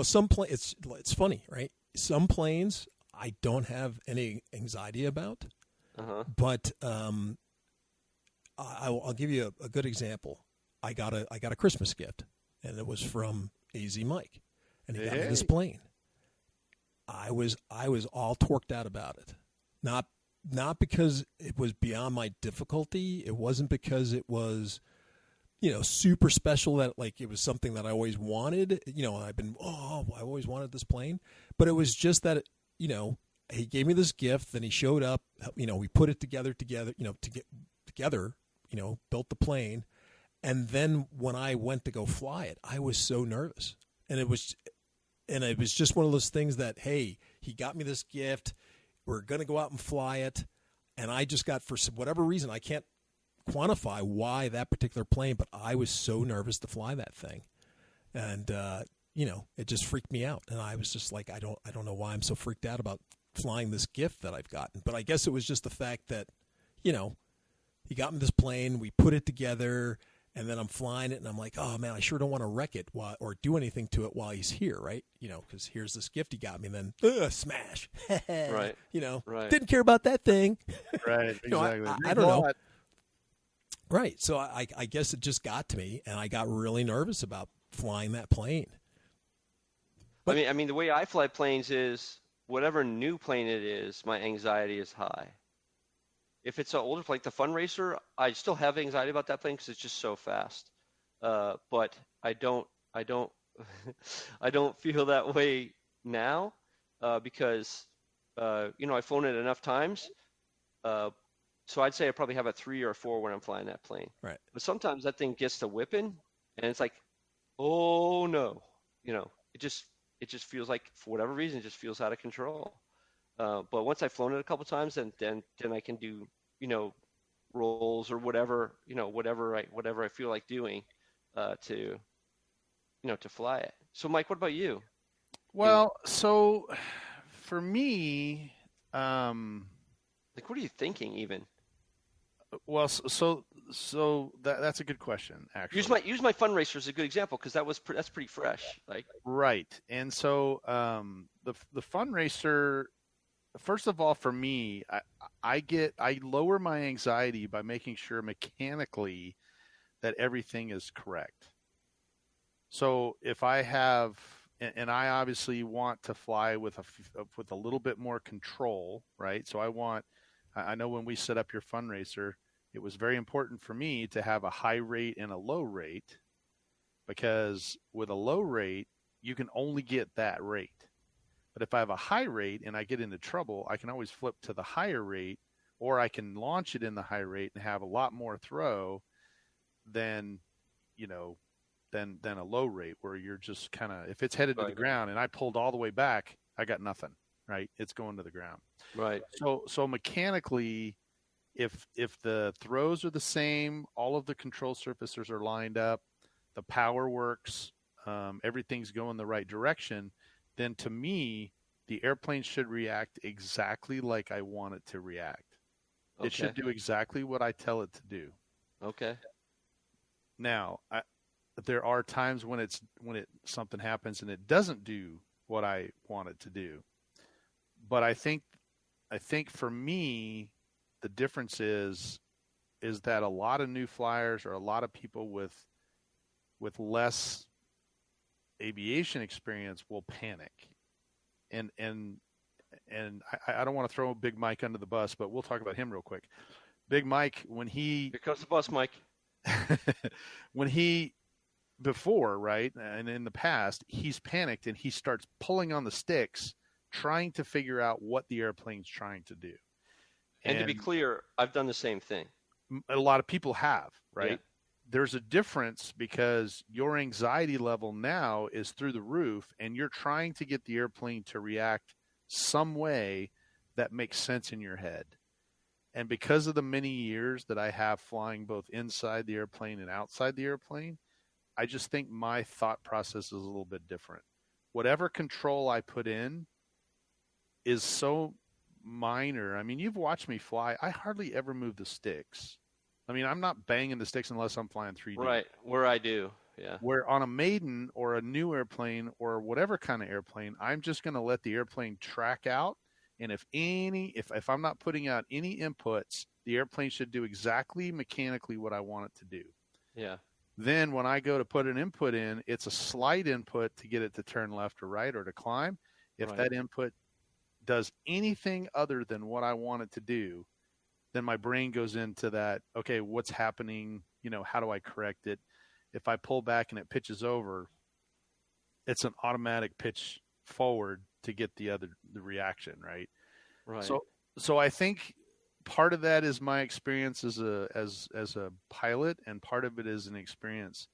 some it's funny, right? Some planes I don't have any anxiety about, but I'll give you a good example. I got a Christmas gift, and it was from AZ Mike, and he got me this plane. I was all torqued out about it, not because it was beyond my difficulty. It wasn't because it was super special, that like it was something that I always wanted, I always wanted this plane, but it was just that, he gave me this gift, then he showed up, we put it together, built the plane. And then when I went to go fly it, I was so nervous, and it was just one of those things that, hey, he got me this gift, we're going to go out and fly it. And I just got, for whatever reason, I can't quantify why that particular plane, but I was so nervous to fly that thing, and it just freaked me out. And I was just like, I don't know why I'm so freaked out about flying this gift that I've gotten. But I guess it was just the fact that he got me this plane, we put it together, And then I'm flying it, and I'm like, oh, man, I sure don't want to wreck it or do anything to it while he's here, right? Because here's this gift he got me, and then smash. Right. Right. Didn't care about that thing. Right, exactly. I don't know. Right. So I guess it just got to me, and I got really nervous about flying that plane. But, I mean, the way I fly planes is whatever new plane it is, my anxiety is high. If it's an older plane, like the Fun Racer, I still have anxiety about that plane because it's just so fast. But I don't I don't feel that way now because I've flown it enough times. So I'd say I probably have a 3 or a 4 when I'm flying that plane. Right. But sometimes that thing gets to whipping, and it's like, oh no, it just feels like, for whatever reason, it just feels out of control. But once I've flown it a couple times, then I can do rolls or whatever I feel like doing to fly it. So Mike, what about you? Well, so for me, like, what are you thinking even? Well, so that's a good question, actually. Use my Fun Racer as a good example because that's pretty fresh. Like, right, and so the Fun Racer, first of all, for me, I lower my anxiety by making sure mechanically that everything is correct. So if I have, and I obviously want to fly with a little bit more control, right? So I know when we set up your Fun Racer, it was very important for me to have a high rate and a low rate, because with a low rate, you can only get that rate. But if I have a high rate and I get into trouble, I can always flip to the higher rate, or I can launch it in the high rate and have a lot more throw than a low rate, where you're just kind of, if it's headed to the ground and I pulled all the way back, I got nothing, right? It's going to the ground. Right. So mechanically, if the throws are the same, all of the control surfaces are lined up, the power works, everything's going the right direction, then to me, the airplane should react exactly like I want it to react. Okay. It should do exactly what I tell it to do. Okay. Now, there are times when something happens and it doesn't do what I want it to do. But I think for me, the difference is that a lot of new flyers, or a lot of people with less aviation experience, will panic. And I don't want to throw Big Mike under the bus, but we'll talk about him real quick. Big Mike, Here comes the bus, Mike. Before, right, and in the past, he's panicked and he starts pulling on the sticks, trying to figure out what the airplane's trying to do. And to be clear, I've done the same thing. A lot of people have, right? Yeah. There's a difference because your anxiety level now is through the roof, and you're trying to get the airplane to react some way that makes sense in your head. And because of the many years that I have flying both inside the airplane and outside the airplane, I just think my thought process is a little bit different. Whatever control I put in is so minor. I mean, you've watched me fly. I hardly ever move the sticks. I mean, I'm not banging the sticks unless I'm flying 3D. Right, where I do, yeah. Where on a maiden or a new airplane or whatever kind of airplane, I'm just going to let the airplane track out. And if I'm not putting out any inputs, the airplane should do exactly mechanically what I want it to do. Yeah. Then when I go to put an input in, it's a slight input to get it to turn left or right or to climb. If that input does anything other than what I want it to do, then my brain goes into that, okay, what's happening? How do I correct it? If I pull back and it pitches over, it's an automatic pitch forward to get the reaction, right? Right. So I think part of that is my experience as a pilot, and part of it is an experience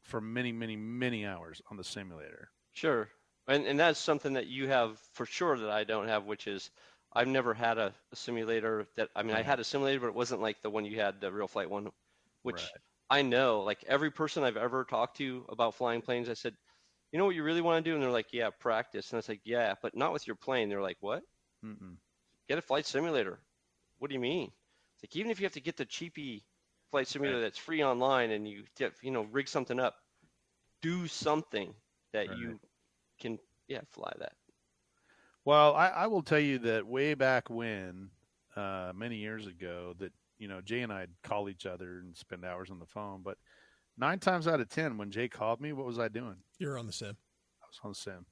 for many, many, many hours on the simulator. Sure. And that's something that you have for sure that I don't have, which is I've never had a simulator I had a simulator, but it wasn't like the one you had, the real flight one, which I know, like every person I've ever talked to about flying planes, I said, you know what you really want to do? And they're like, yeah, practice. And I was like, yeah, but not with your plane. They're like, what? Mm-mm. Get a flight simulator. What do you mean? It's like, even if you have to get the cheapy flight simulator that's free online, and you rig something up, do something that you can fly that. Well, I will tell you that way back when, many years ago, that Jay and I'd call each other and spend hours on the phone. But 9 times out of 10, when Jay called me, what was I doing? You're on the sim. I was on the sim.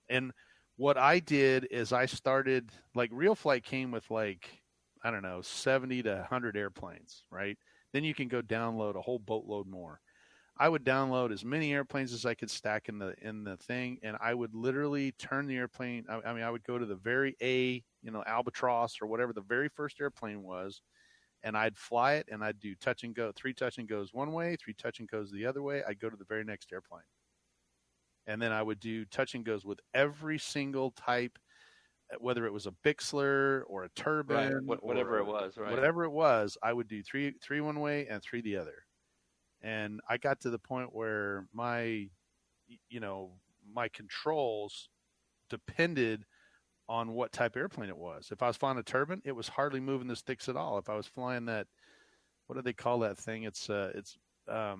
And what I did is I started, like, Real Flight came with, like, I don't know, 70 to 100 airplanes, right? Then you can go download a whole boatload more. I would download as many airplanes as I could stack in the thing, and I would literally turn the airplane. I would go to the very Albatross or whatever the very first airplane was, and I'd fly it, and I'd do touch and go, 3 touch and goes one way, 3 touch and goes the other way. I'd go to the very next airplane, and then I would do touch and goes with every single type, whether it was a Bixler or a turbine, whatever it was, right? Whatever it was, I would do three one way and 3 the other. And I got to the point where my controls depended on what type of airplane it was. If I was flying a turbine, it was hardly moving the sticks at all. If I was flying that, what do they call that thing? Oh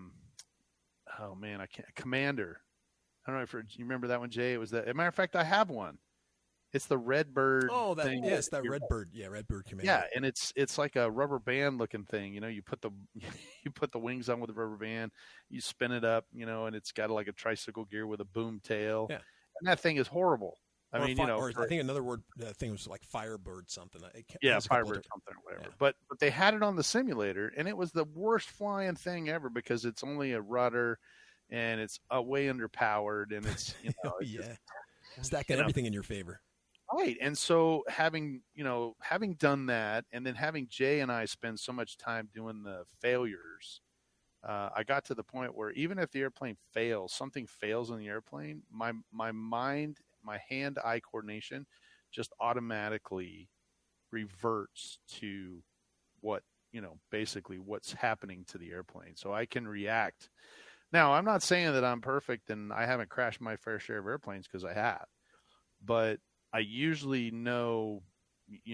man, I can't. Commander. I don't know if you remember that one, Jay. It was that. As a matter of fact, I have one. It's the Redbird. Oh, that thing. Yes, that Redbird. Yeah, Redbird Commander. Yeah, and it's like a rubber band looking thing. You put the wings on with a rubber band, you spin it up, and it's got like a tricycle gear with a boom tail. Yeah. And that thing is horrible. I think another word thing was like Firebird something. Firebird something or whatever. Yeah. But they had it on the simulator, and it was the worst flying thing ever because it's only a rudder, and it's way underpowered, and it's stacking everything in your favor. Right. And so having done that, and then having Jay and I spend so much time doing the failures, I got to the point where even if the airplane fails, something fails in the airplane, my mind, my hand-eye coordination just automatically reverts to basically what's happening to the airplane. So I can react. Now, I'm not saying that I'm perfect and I haven't crashed my fair share of airplanes, because I have. But I usually know,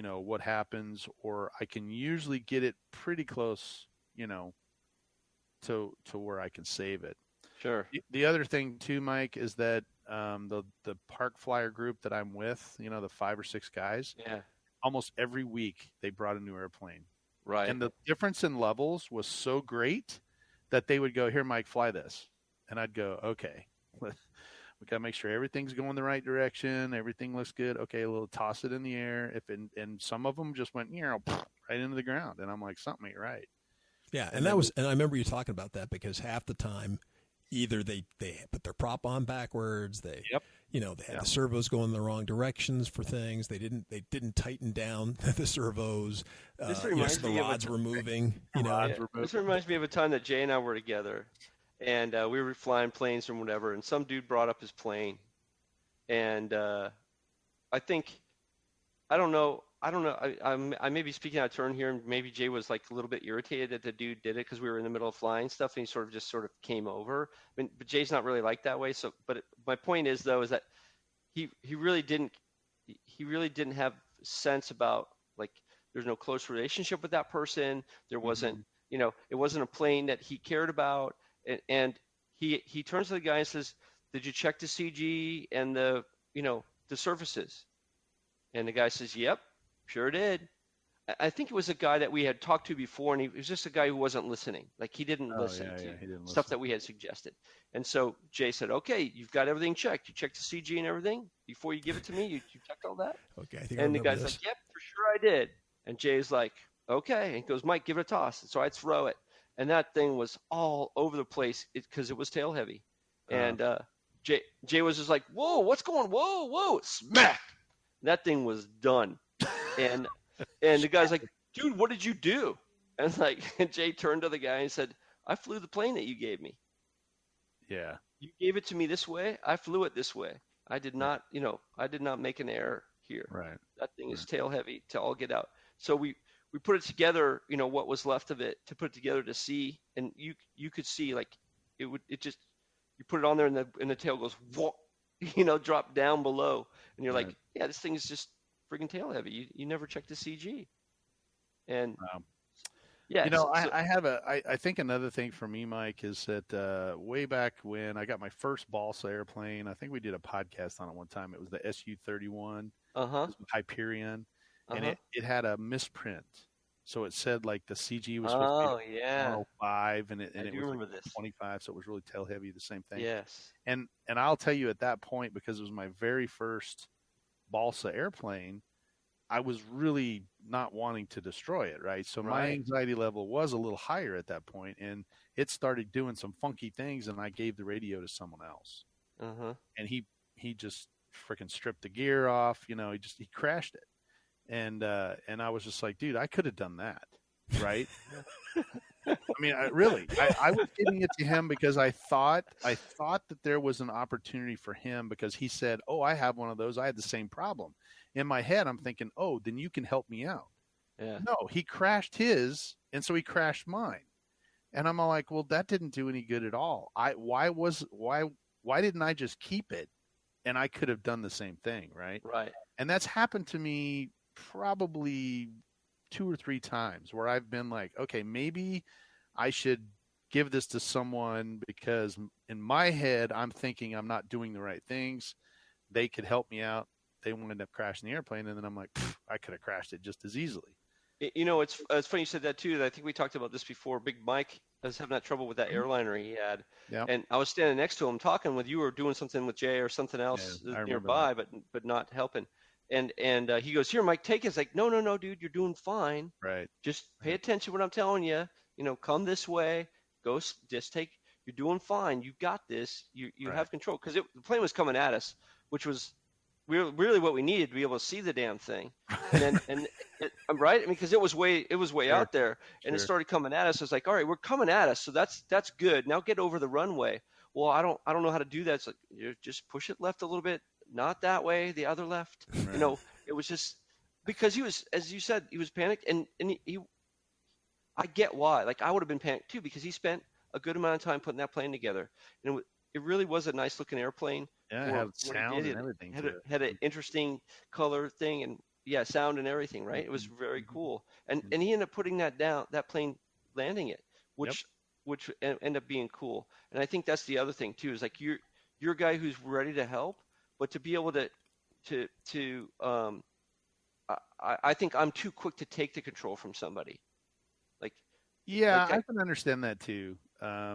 what happens, or I can usually get it pretty close, to where I can save it. Sure. The other thing too, Mike, is that the park flyer group that I'm with, the 5 or 6 guys, almost every week they brought a new airplane. Right. And the difference in levels was so great that they would go, "Here, Mike, fly this," and I'd go, "Okay." We got to make sure everything's going the right direction. Everything looks good. Okay, a little toss it in the air. And some of them just went, right into the ground. And I'm like, something ain't right. Yeah, and I remember you talking about that, because half the time, either they put their prop on backwards. They had the servos going in the wrong directions for things. They didn't tighten down the servos. The rods were moving. This reminds me of a time that Jay and I were together. And we were flying planes and whatever, and some dude brought up his plane, and I don't know. I may be speaking out of turn here, and maybe Jay was like a little bit irritated that the dude did it because we were in the middle of flying stuff, and he sort of came over. But Jay's not really like that way. So, my point is though, is that he really didn't have sense about, like, there's no close relationship with that person. There wasn't, it wasn't a plane that he cared about. And he turns to the guy and says, "Did you check the CG and the surfaces?" And the guy says, "Yep, sure did." I think it was a guy that we had talked to before, and he was just a guy who wasn't listening. Like, he didn't listen to stuff that we had suggested. And so Jay said, "Okay, you've got everything checked. You checked the CG and everything before you give it to me. You checked all that?" Okay, I think. And the guy's like, "Yep, for sure I did." And Jay's like, "Okay," and he goes, "Mike, give it a toss." So I throw it. And that thing was all over the place because it was tail heavy. And Jay was just like, "Whoa, what's going? Whoa!" Smack! That thing was done. And the guy's like, "Dude, what did you do?" And Jay turned to the guy and said, "I flew the plane that you gave me. Yeah. You gave it to me this way. I flew it this way. I did not, I did not make an error here. Right. That thing is tail heavy to all get out." So we put it together, what was left of it, to put it together to see, and you could see, like, you put it on there and the tail goes, whoa, drop down below, and you're like, yeah, this thing is just friggin' tail heavy. You never check the CG. And Yeah. I think another thing for me, Mike, is that way back when I got my first balsa airplane, I think we did a podcast on it one time. It was the SU-31, Hyperion, and it had a misprint. So it said like the CG was supposed to be 105, and it was like 25, so it was really tail heavy, the same thing. Yes. And I'll tell you at that point, because it was my very first balsa airplane, I was really not wanting to destroy it, right? So my anxiety level was a little higher at that point, and it started doing some funky things, and I gave the radio to someone else. And he just freaking stripped the gear off, he crashed it. And I was just like, dude, I could have done that, right? I mean, I was giving it to him because I thought that there was an opportunity for him, because he said, oh, I have one of those. I had the same problem. In my head, I'm thinking, oh, then you can help me out. Yeah. No, he crashed his, and so he crashed mine. And I'm all like, well, that didn't do any good at all. Why didn't I just keep it? And I could have done the same thing, right? Right. And that's happened to me probably 2 or 3 times where I've been like, okay, maybe I should give this to someone, because in my head, I'm thinking I'm not doing the right things. They could help me out. They ended up crashing the airplane, and then I'm like, I could have crashed it just as easily. It's funny you said that too. I think we talked about this before. Big Mike was having that trouble with that airliner he had, and I was standing next to him talking with you, or doing something with Jay or something else nearby, but not helping. And he goes, here, Mike, take it. It's like, no, dude, you're doing fine. Right. Just pay attention to what I'm telling you. Come this way. Go. Just take. You're doing fine. You got this. You have control, because the plane was coming at us, which was really what we needed to be able to see the damn thing. And I'm right. I mean, because it was way out there, and it started coming at us. I was like, all right, we're coming at us, so that's good. Now get over the runway. Well, I don't know how to do that. It's like, you just push it left a little bit, not that way, the other left. Right. It was just because he was, as you said, he was panicked, and he I get why. Like, I would have been panicked too, because he spent a good amount of time putting that plane together, and it really was a nice looking airplane. Yeah, it had sound and everything. Had an interesting color thing, and sound and everything, right? It was very cool. And he ended up putting that plane landing it, which ended up being cool. And I think that's the other thing too, is like you're a guy who's ready to help, but to be able to I think I'm too quick to take the control from somebody. I can understand that too.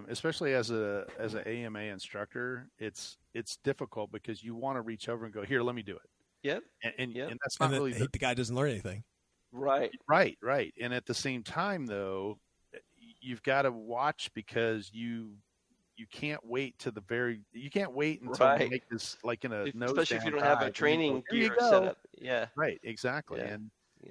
Especially as a AMA instructor, it's difficult, because you want to reach over and go, here, let me do it. Yep. And that's not really the guy doesn't learn anything. Right. And at the same time, though, you've got to watch, because you can't wait until you make this like in a nose, especially if you don't have a training gear set up. Yeah. Right. Exactly. Yeah.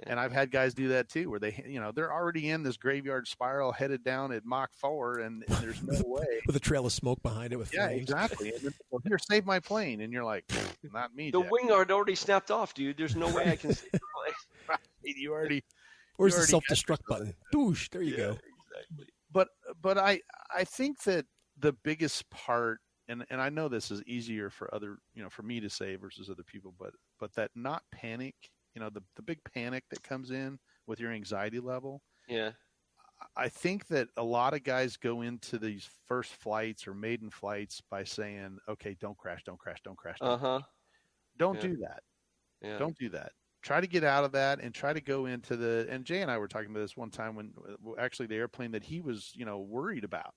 And I've had guys do that too, where they, they're already in this graveyard spiral headed down at Mach 4, and there's no way. With a trail of smoke behind it with flames. Yeah, exactly. And then, well, here, save my plane. And you're like, not me, The Jack. wing guard already snapped off, dude. There's no way I can save the plane. Right. You already. Where's the self-destruct button? Doosh, there you go. Exactly. But I think that the biggest part, and I know this is easier for other, for me to say versus other people, but that not panic, the big panic that comes in with your anxiety level. Yeah. I think that a lot of guys go into these first flights or maiden flights by saying, okay, don't crash. Don't do that. Yeah. Don't do that. Try to get out of that and try to go into and Jay and I were talking about this one time when actually the airplane that he was, worried about.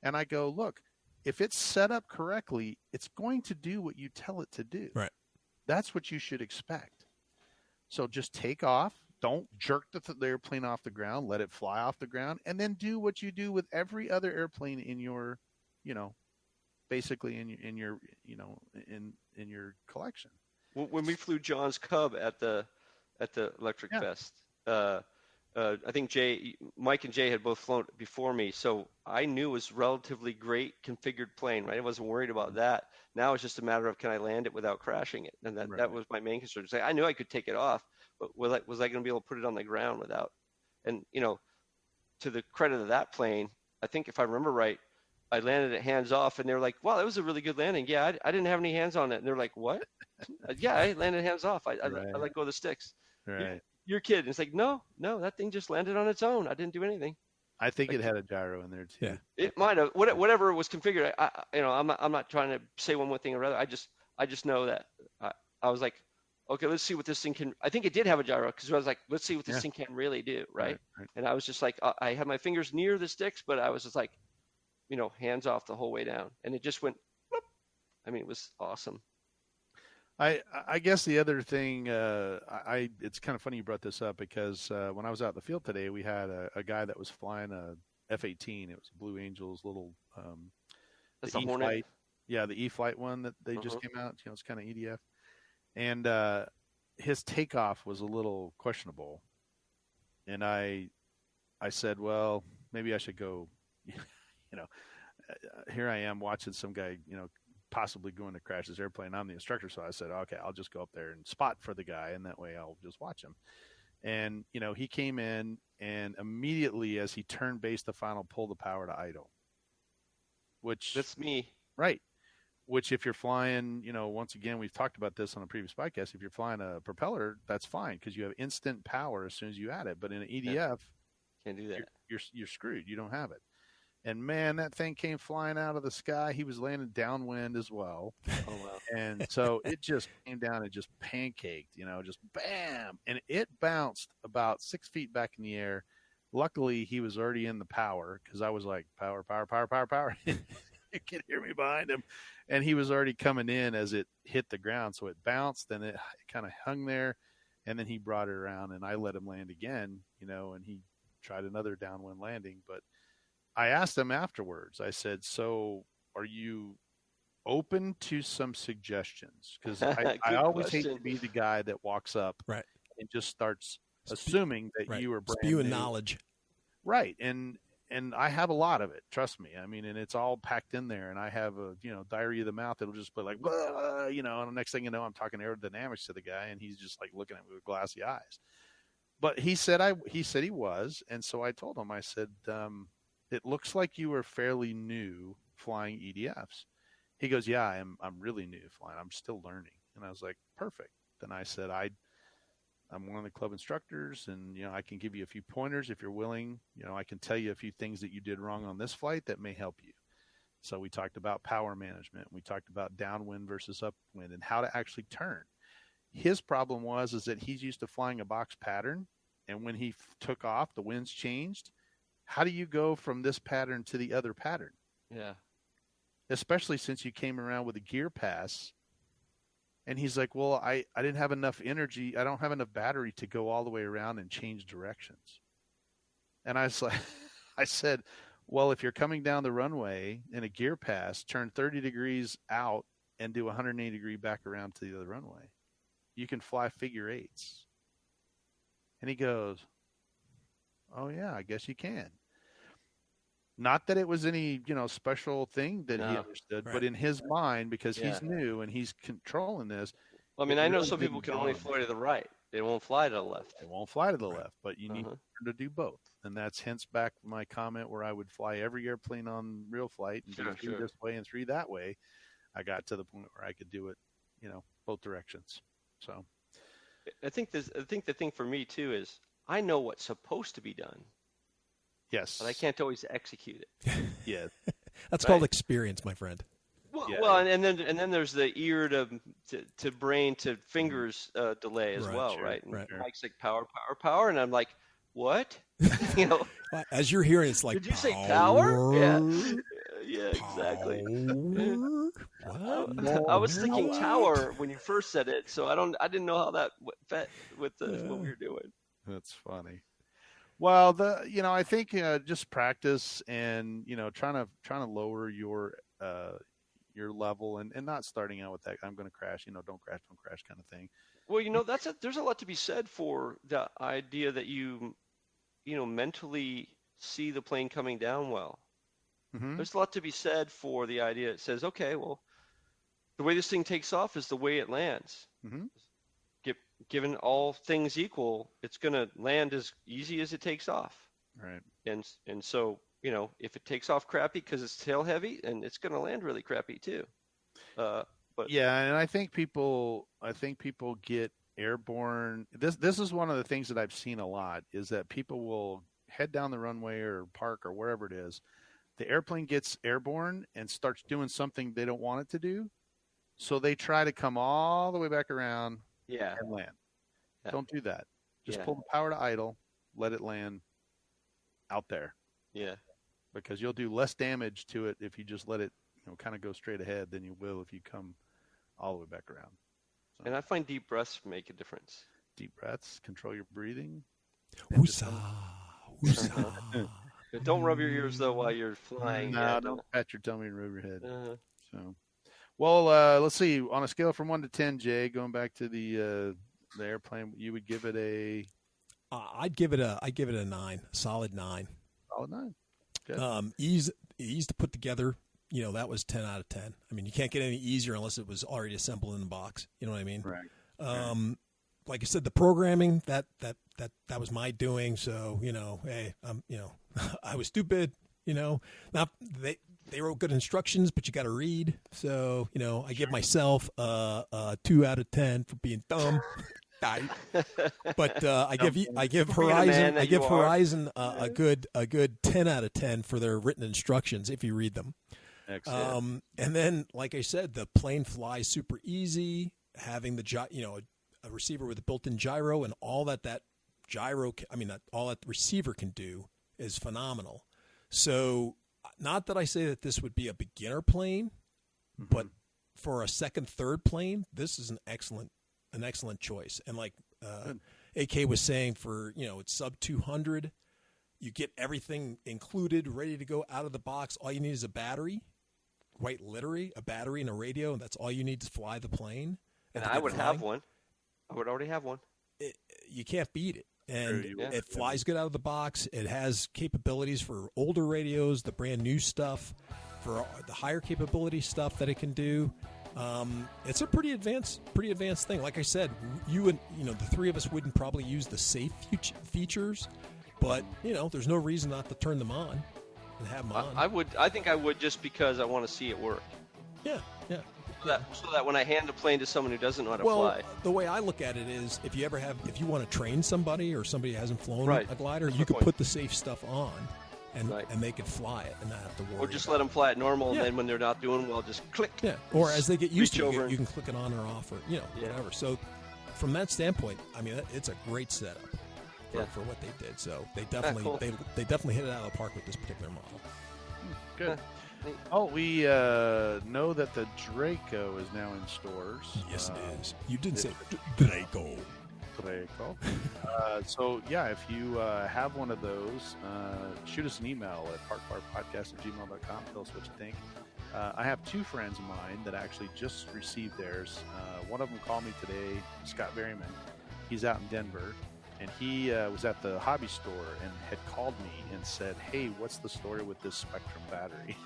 And I go, look, if it's set up correctly, it's going to do what you tell it to do. Right. That's what you should expect. So just take off. Don't jerk the airplane off the ground. Let it fly off the ground, and then do what you do with every other airplane in your, basically in your collection. When we flew John's Cub at the Electric Fest, I think Mike and Jay had both flown before me, so I knew it was relatively great configured plane, right? I wasn't worried about that. Now it's just a matter of, can I land it without crashing it? And that was my main concern. I knew I could take it off, but was I going to be able to put it on the ground without? And, to the credit of that plane, I think if I remember right, I landed it hands off, and they were like, wow, that was a really good landing. Yeah, I didn't have any hands on it. And they're like, what? Yeah, I landed hands off. I let go of the sticks. Right. You're kidding. It's like, no, that thing just landed on its own. I didn't do anything. I think it had a gyro in there too. Yeah. It might have, whatever was configured. I'm not trying to say one thing or other. I just know that I was like, okay, let's see what this thing can. I think it did have a gyro because I was like, let's see what this thing can really do, right? And I was just like, I had my fingers near the sticks, but I was just like, hands off the whole way down, and it just went. Whoop. I mean, it was awesome. I guess the other thing, it's kind of funny you brought this up because when I was out in the field today, we had a guy that was flying a F-18. It was Blue Angel's little That's the a Hornet. E-Flight. Yeah, the E-Flight one that they just came out. It's kind of EDF, and his takeoff was a little questionable. And I said, well, maybe I should go. Here I am watching some guy, possibly going to crash his airplane. I'm the instructor, so I said, okay, I'll just go up there and spot for the guy, and that way I'll just watch him. And he came in, and immediately as he turned base, the final pulled the power to idle. Which that's me, right? Which if you're flying, once again, we've talked about this on a previous podcast. If you're flying a propeller, that's fine because you have instant power as soon as you add it. But in an EDF, can't do that. You're screwed. You don't have it. And man, that thing came flying out of the sky. He was landing downwind as well. Oh wow! And so it just came down and just pancaked, just bam, and it bounced about 6 feet back in the air. Luckily, he was already in the power because I was like, power, power, power, power, power. You can hear me behind him, and he was already coming in as it hit the ground. So it bounced, and it kind of hung there, and then he brought it around, and I let him land again, and he tried another downwind landing, but. I asked him afterwards, I said, so are you open to some suggestions? Because I always hate to be the guy that walks up and just starts assuming that you are brand spewing new. Knowledge. Right. And I have a lot of it, trust me. I mean, and it's all packed in there. And I have a, diarrhea of the mouth. It'll just be like, blah, and the next thing you know, I'm talking aerodynamics to the guy, and he's just like looking at me with glassy eyes. But he said he was. And so I told him, I said, it looks like you were fairly new flying EDFs. He goes, yeah, I'm really new flying. I'm still learning. And I was like, perfect. Then I said, I'm one of the club instructors, and, I can give you a few pointers if you're willing. I can tell you a few things that you did wrong on this flight that may help you. So we talked about power management. We talked about downwind versus upwind and how to actually turn. His problem is that he's used to flying a box pattern. And when he took off, the winds changed. How do you go from this pattern to the other pattern? Yeah. Especially since you came around with a gear pass. And he's like, well, I didn't have enough energy. I don't have enough battery to go all the way around and change directions. And I was like, I said, well, if you're coming down the runway in a gear pass, turn 30 degrees out and do 180 degree back around to the other runway. You can fly figure eights. And he goes, oh yeah, I guess you can. Not that it was any, special thing that he understood, but in his mind, because he's new and he's controlling this. Well, I mean, I know some people can only fly to the right. They won't fly to the left. They won't fly to the left, but you need to learn to do both. And that's hence back my comment where I would fly every airplane on real flight and do 3 this way and 3 that way. I got to the point where I could do it, both directions. So I think the thing for me too is I know what's supposed to be done. Yes. But I can't always execute it. Yeah. That's called experience, my friend. Well, and then there's the ear to brain to fingers delay as well, right? And Mike's like power, and I'm like, what? As you're hearing, it's like, did you say power? Yeah, exactly. I was thinking tower when you first said it, so I didn't know how that fit with what we were doing. That's funny. Well, I think just practice and trying to lower your level and not starting out with that I'm going to crash, don't crash kind of thing. Well, there's a lot to be said for the idea that you mentally see the plane coming down well. Mm-hmm. There's a lot to be said for the idea that says, okay, well, the way this thing takes off is the way it lands. Mm-hmm. Given all things equal, it's going to land as easy as it takes off. Right. And so, if it takes off crappy because it's tail heavy, and it's going to land really crappy too. But yeah, and I think people get airborne. This is one of the things that I've seen a lot is that people will head down the runway or park or wherever it is, the airplane gets airborne and starts doing something they don't want it to do. So they try to come all the way back around and land. Yeah. Don't do that. Just pull the power to idle, let it land out there. Yeah. Because you'll do less damage to it if you just let it, kind of go straight ahead than you will if you come all the way back around. So. And I find deep breaths make a difference. Deep breaths, control your breathing. Woosah, woosah. Don't rub your ears though while you're flying. No, don't pat your tummy and rub your head. So, well, let's see. On a scale from 1 to 10, Jay, going back to the airplane, you would give it a. I'd give it a 9, solid 9. Solid 9. Good. Ease to put together. That was 10 out of 10. I mean, you can't get any easier unless it was already assembled in the box. You know what I mean? Right. Like I said, the programming that was my doing. So hey, I was stupid. Not they wrote good instructions, but you got to read. So I give myself a 2 out of 10 for being dumb. But I give Horizon a good 10 out of 10 for their written instructions if you read them. Excellent. And then, like I said, the plane flies super easy. Having a receiver with a built-in gyro and all that gyro, all that receiver can do is phenomenal. So, not that I say that this would be a beginner plane, but for a second, third plane, this is an excellent choice. And like AK was saying, for it's sub 200, you get everything included, ready to go out of the box. All you need is a battery, quite literally, a battery and a radio, and that's all you need to fly the plane. And I would have one. I would already have one. You can't beat it. And it flies good out of the box. It has capabilities for older radios, the brand new stuff, for the higher capability stuff that it can do. It's a pretty advanced thing. Like I said, you and the three of us wouldn't probably use the safe features, but there's no reason not to turn them on and have them on. I think I would just because I want to see it work. Yeah. So that when I hand a plane to someone who doesn't know how to fly. The way I look at it is, if you want to train somebody or somebody who hasn't flown a glider, you could put the safe stuff on. And they could fly it and not have to worry. Or just let them fly it normal, and then when they're not doing well, just click. Yeah. Or as they get used to it, you can click it on or off, or whatever. So, from that standpoint, I mean, it's a great setup for what they did. So they definitely they definitely hit it out of the park with this particular model. Good. Oh, we know that the Draco is now in stores. Yes, it is. You didn't say Draco. So yeah, if you have one of those, shoot us an email at parkfilepodcast@gmail.com. Tell us what you think. I have two friends of mine that actually just received theirs. One of them called me today, Scott Berryman. He's out in Denver, and he was at the hobby store and had called me and said, "Hey, what's the story with this Spectrum battery?"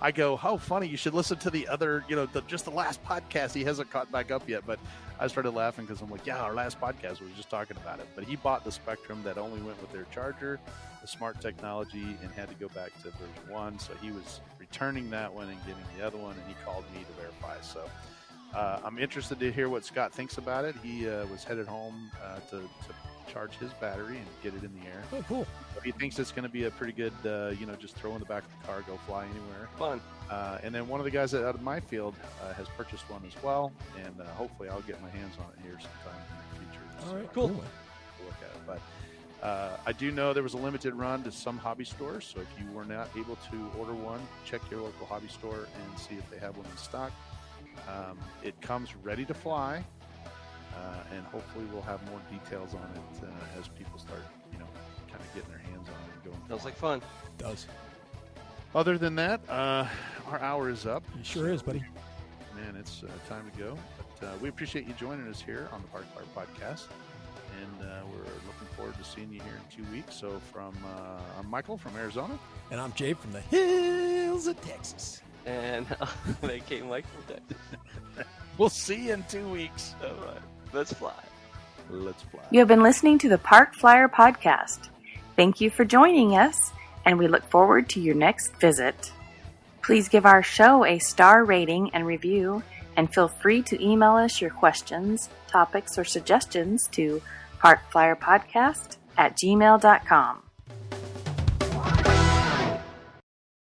I go, "Oh, funny, you should listen to the other, just the last podcast." He hasn't caught back up yet, but I started laughing because I'm like, yeah, our last podcast, we were just talking about it. But he bought the Spectrum that only went with their charger, the smart technology, and had to go back to version 1. So he was returning that one and getting the other one, and he called me to verify. So I'm interested to hear what Scott thinks about it. He was headed home to charge his battery and get it in the air. Oh, cool. So he thinks it's going to be a pretty good, just throw in the back of the car, go fly anywhere. Fun. And then one of the guys out of my field has purchased one as well, and hopefully I'll get my hands on it here sometime in the future. All right, cool. To look at it. But I do know there was a limited run to some hobby stores, so if you were not able to order one, check your local hobby store and see if they have one in stock. It comes ready to fly. And hopefully we'll have more details on it as people start, kind of getting their hands on it and going. Sounds like fun. It does. Other than that, our hour is up. It sure is, buddy. Man, it's time to go. But we appreciate you joining us here on the Park Fire Podcast. And we're looking forward to seeing you here in 2 weeks. So I'm Michael from Arizona. And I'm Jay from the hills of Texas. And they came like from Texas. We'll see you in 2 weeks. All right. Let's fly. Let's fly. You have been listening to the Park Flyer Podcast. Thank you for joining us, and we look forward to your next visit. Please give our show a star rating and review, and feel free to email us your questions, topics, or suggestions to parkflyerpodcast at gmail.com.